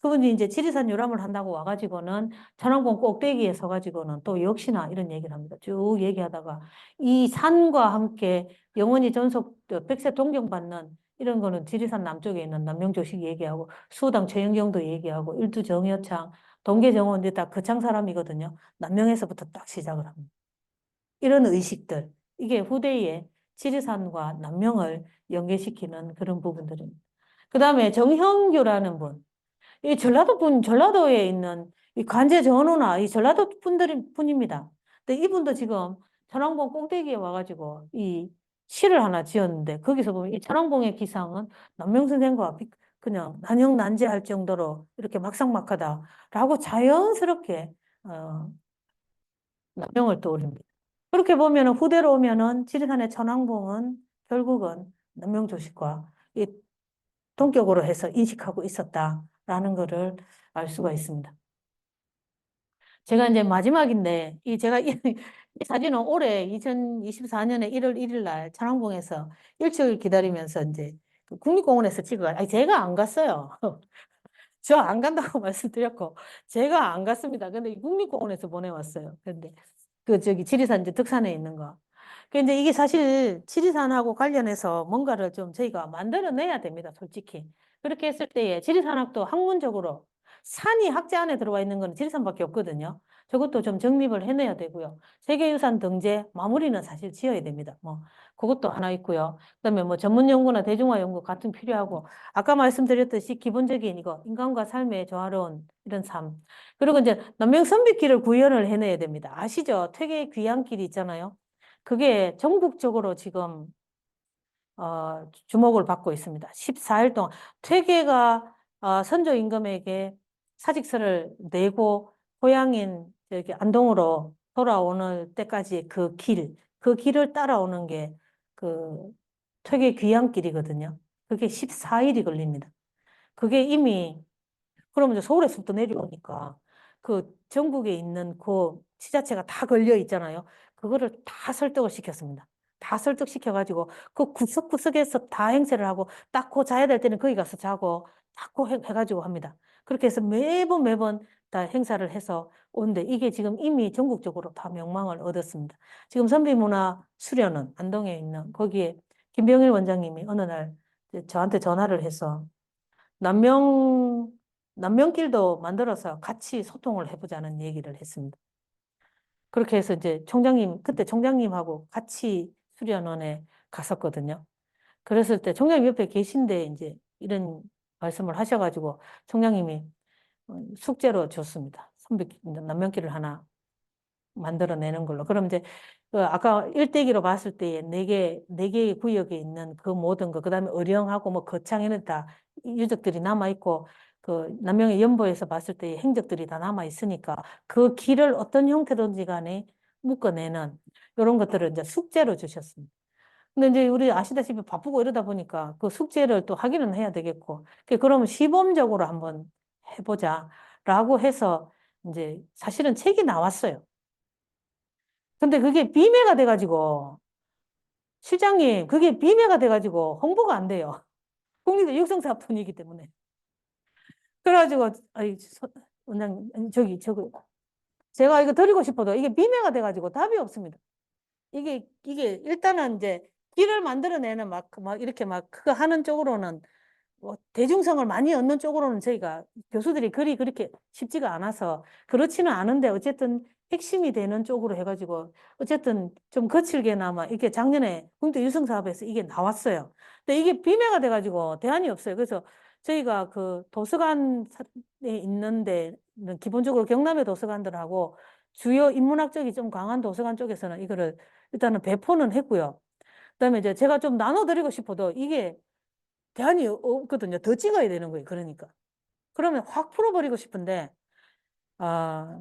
그분이 이제 지리산 유람을 한다고 와가지고는 천왕봉 꼭대기에 서가지고는 또 역시나 이런 얘기를 합니다. 쭉 얘기하다가 이 산과 함께 영원히 백세 동경받는 이런 거는 지리산 남쪽에 있는 남명조식 얘기하고 수호당 최영경도 얘기하고 일두 정여창, 동계정원 이제 다 거창 사람이거든요. 남명에서부터 딱 시작을 합니다. 이런 의식들 이게 후대에 지리산과 남명을 연계시키는 그런 부분들입니다. 그 다음에 정형규라는 분. 이 전라도에 있는 이 관제 전우나 이 전라도 분입니다. 근데 이분도 지금 천왕봉 꼭대기에 와가지고 이 시를 하나 지었는데 거기서 보면 이 천왕봉의 기상은 남명 선생과 그냥 난영난제할 정도로 이렇게 막상막하다라고 자연스럽게 남명을 떠올립니다. 그렇게 보면 후대로 오면은 지리산의 천왕봉은 결국은 남명조식과 이 동격으로 해서 인식하고 있었다라는 것을 알 수가 있습니다. 제가 이제 마지막인데, 이 사진은 올해 2024년에 1월 1일 날 천왕봉에서 일찍 기다리면서 이제 그 국립공원에서 찍어요. 아니, 제가 안 갔어요. 저 안 간다고 말씀드렸고, 제가 안 갔습니다. 근데 국립공원에서 보내왔어요. 근데 저기 지리산 이제 덕산에 있는 거. 근데 이게 사실 지리산하고 관련해서 뭔가를 좀 저희가 만들어내야 됩니다, 솔직히. 그렇게 했을 때에 지리산학도 학문적으로 산이 학제 안에 들어와 있는 건 지리산밖에 없거든요. 저것도 좀 정립을 해내야 되고요. 세계유산 등재 마무리는 사실 지어야 됩니다. 뭐 그것도 하나 있고요. 그다음에 뭐 전문 연구나 대중화 연구 같은 필요하고 아까 말씀드렸듯이 기본적인 이거 인간과 삶의 조화로운 이런 삶. 그리고 이제 남명선비길을 구현을 해내야 됩니다. 아시죠? 퇴계 귀향길이 있잖아요. 그게 전국적으로 지금 주목을 받고 있습니다. 14일 동안 퇴계가 선조 임금에게 사직서를 내고 고향인 저기 안동으로 돌아오는 때까지 그 길을 따라오는 게 그 퇴계 귀향길이거든요. 그게 14일이 걸립니다. 그게 이미 그러면 이제 서울에서부터 내려오니까 그 전국에 있는 그 지자체가 다 걸려 있잖아요. 그거를 다 설득을 시켰습니다. 다 설득시켜가지고 그 구석구석에서 다 행세를 하고 딱 그 자야 될 때는 거기 가서 자고 딱 그 해가지고 합니다. 그렇게 해서 매번 다 행사를 해서 오는데 이게 지금 이미 전국적으로 다 명망을 얻었습니다. 지금 선비문화 수련원 안동에 있는 거기에 김병일 원장님이 어느 날 저한테 전화를 해서 남명, 남명길도 만들어서 같이 소통을 해보자는 얘기를 했습니다. 그렇게 해서 이제 그때 총장님하고 같이 수련원에 갔었거든요. 그랬을 때 총장님 옆에 계신데 이제 이런 말씀을 하셔가지고 총장님이 숙제로 줬습니다. 남명길을 하나 만들어내는 걸로. 그럼 이제 그 아까 일대기로 봤을 때 네 개의 구역에 있는 그 모든 거, 그다음에 어령하고 뭐 거창에는 다 유적들이 남아있고 그 남명의 연보에서 봤을 때 행적들이 다 남아있으니까 그 길을 어떤 형태든지 간에 묶어내는 이런 것들을 이제 숙제로 주셨습니다. 근데 이제 우리 아시다시피 바쁘고 이러다 보니까 그 숙제를 또 확인은 해야 되겠고, 그러면 시범적으로 한번 해보자라고 해서 이제 사실은 책이 나왔어요. 근데 그게 비매가 돼가지고, 실장님, 그게 비매가 돼가지고 홍보가 안 돼요. 국립대 육성사업본이기 때문에. 그래가지고, 원장님, 아니, 저기, 제가 이거 드리고 싶어도 이게 비매가 돼가지고 답이 없습니다. 이게 일단은 이제 길을 만들어내는 막 이렇게 막 그거 하는 쪽으로는 뭐 대중성을 많이 얻는 쪽으로는 저희가 교수들이 글이 그렇게 쉽지가 않아서 그렇지는 않은데 어쨌든 핵심이 되는 쪽으로 해가지고 어쨌든 좀 거칠게나마 이게 작년에 국대 유성 사업에서 이게 나왔어요. 근데 이게 비매가 돼가지고 대안이 없어요. 그래서 저희가 그 도서관에 있는데 기본적으로 경남의 도서관들하고 주요 인문학적이 좀 강한 도서관 쪽에서는 이거를 일단은 배포는 했고요. 그다음에 이제 제가 좀 나눠드리고 싶어도 이게 대안이 없거든요. 더 찍어야 되는 거예요. 그러니까. 그러면 확 풀어버리고 싶은데, 아,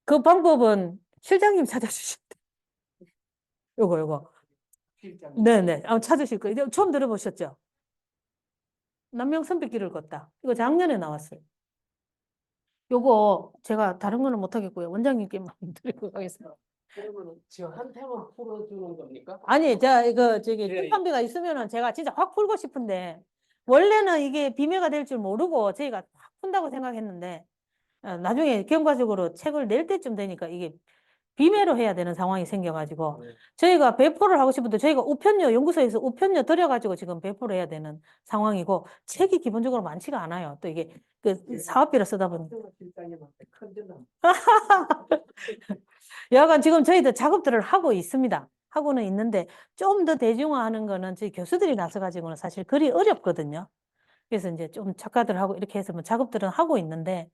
그 방법은 실장님 찾아주실 때. 요거. 네네. 찾으실 거예요. 이제 처음 들어보셨죠? 남명 선택길을 걷다. 이거 작년에 나왔어요. 요거 제가 다른 거는 못하겠고요. 원장님께만 드리고 가겠습니다. 그러면 지금 한 태만 풀어주는 겁니까? 아니, 자, 이거, 저기, 예. 출판비가 있으면은 제가 진짜 확 풀고 싶은데, 원래는 이게 비매가 될 줄 모르고 저희가 확 푼다고 생각했는데, 나중에 결과적으로 책을 낼 때쯤 되니까 이게 비매로 해야 되는 상황이 생겨가지고, 네. 저희가 배포를 하고 싶은데, 저희가 우편료, 연구소에서 우편료 들여가지고 지금 배포를 해야 되는 상황이고, 책이 기본적으로 많지가 않아요. 또 이게 그 사업비로 쓰다 보니까. 실장님한테 큰 전화. 여하간 지금 저희도 작업들을 하고 있습니다. 하고는 있는데 좀 더 대중화하는 거는 저희 교수들이 나서가지고는 사실 그리 어렵거든요. 그래서 이제 좀 작가들하고 이렇게 해서 뭐 작업들은 하고 있는데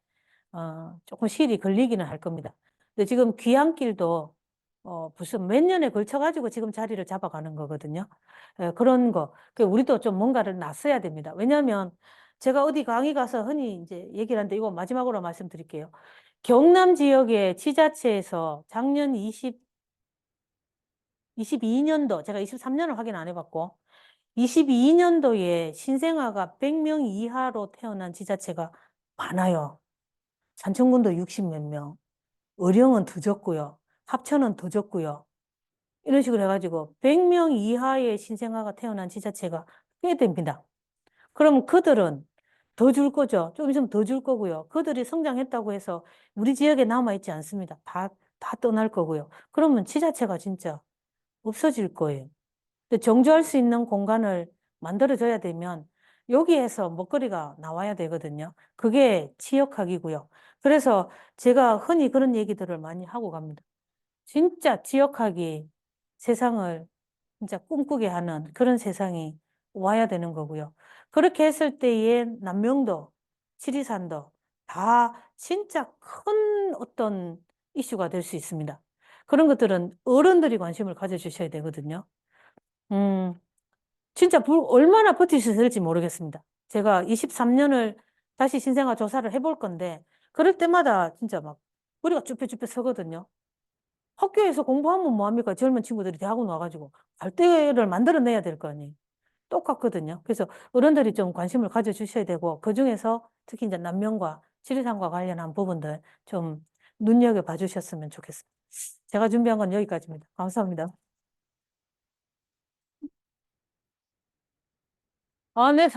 조금 실이 걸리기는 할 겁니다. 근데 지금 귀향길도 무슨 몇 년에 걸쳐가지고 지금 자리를 잡아가는 거거든요. 그런 거. 우리도 좀 뭔가를 놨어야 됩니다. 왜냐하면 제가 어디 강의 가서 흔히 이제 얘기를 하는데 이거 마지막으로 말씀드릴게요. 경남 지역의 지자체에서 작년 22년도, 제가 23년을 확인 안 해봤고, 22년도에 신생아가 100명 이하로 태어난 지자체가 많아요. 산청군도 60 몇 명, 의령은 더 적고요. 합천은 더 적고요. 이런 식으로 해가지고 100명 이하의 신생아가 태어난 지자체가 꽤 됩니다. 그럼 그들은 더 줄 거죠. 좀 있으면 더 줄 거고요. 그들이 성장했다고 해서 우리 지역에 남아있지 않습니다. 다 떠날 거고요. 그러면 지자체가 진짜 없어질 거예요. 근데 정주할 수 있는 공간을 만들어줘야 되면 여기에서 먹거리가 나와야 되거든요. 그게 지역학이고요. 그래서 제가 흔히 그런 얘기들을 많이 하고 갑니다. 진짜 지역학이 세상을 진짜 꿈꾸게 하는 그런 세상이 와야 되는 거고요. 그렇게 했을 때에 남명도, 지리산도 다 진짜 큰 어떤 이슈가 될 수 있습니다. 그런 것들은 어른들이 관심을 가져주셔야 되거든요. 음, 진짜 얼마나 버틸 수 있을지 모르겠습니다. 제가 23년을 다시 신생아 조사를 해볼 건데, 그럴 때마다 진짜 막 머리가 쭈뼛쭈뼛 서거든요. 학교에서 공부하면 뭐합니까? 젊은 친구들이 대학원 와가지고 갈대를 만들어내야 될 거 아니에요. 똑같거든요. 그래서 어른들이 좀 관심을 가져주셔야 되고, 그중에서 특히 이제 남녀과 지리산과 관련한 부분들 좀 눈여겨봐 주셨으면 좋겠습니다. 제가 준비한 건 여기까지입니다. 감사합니다. 네,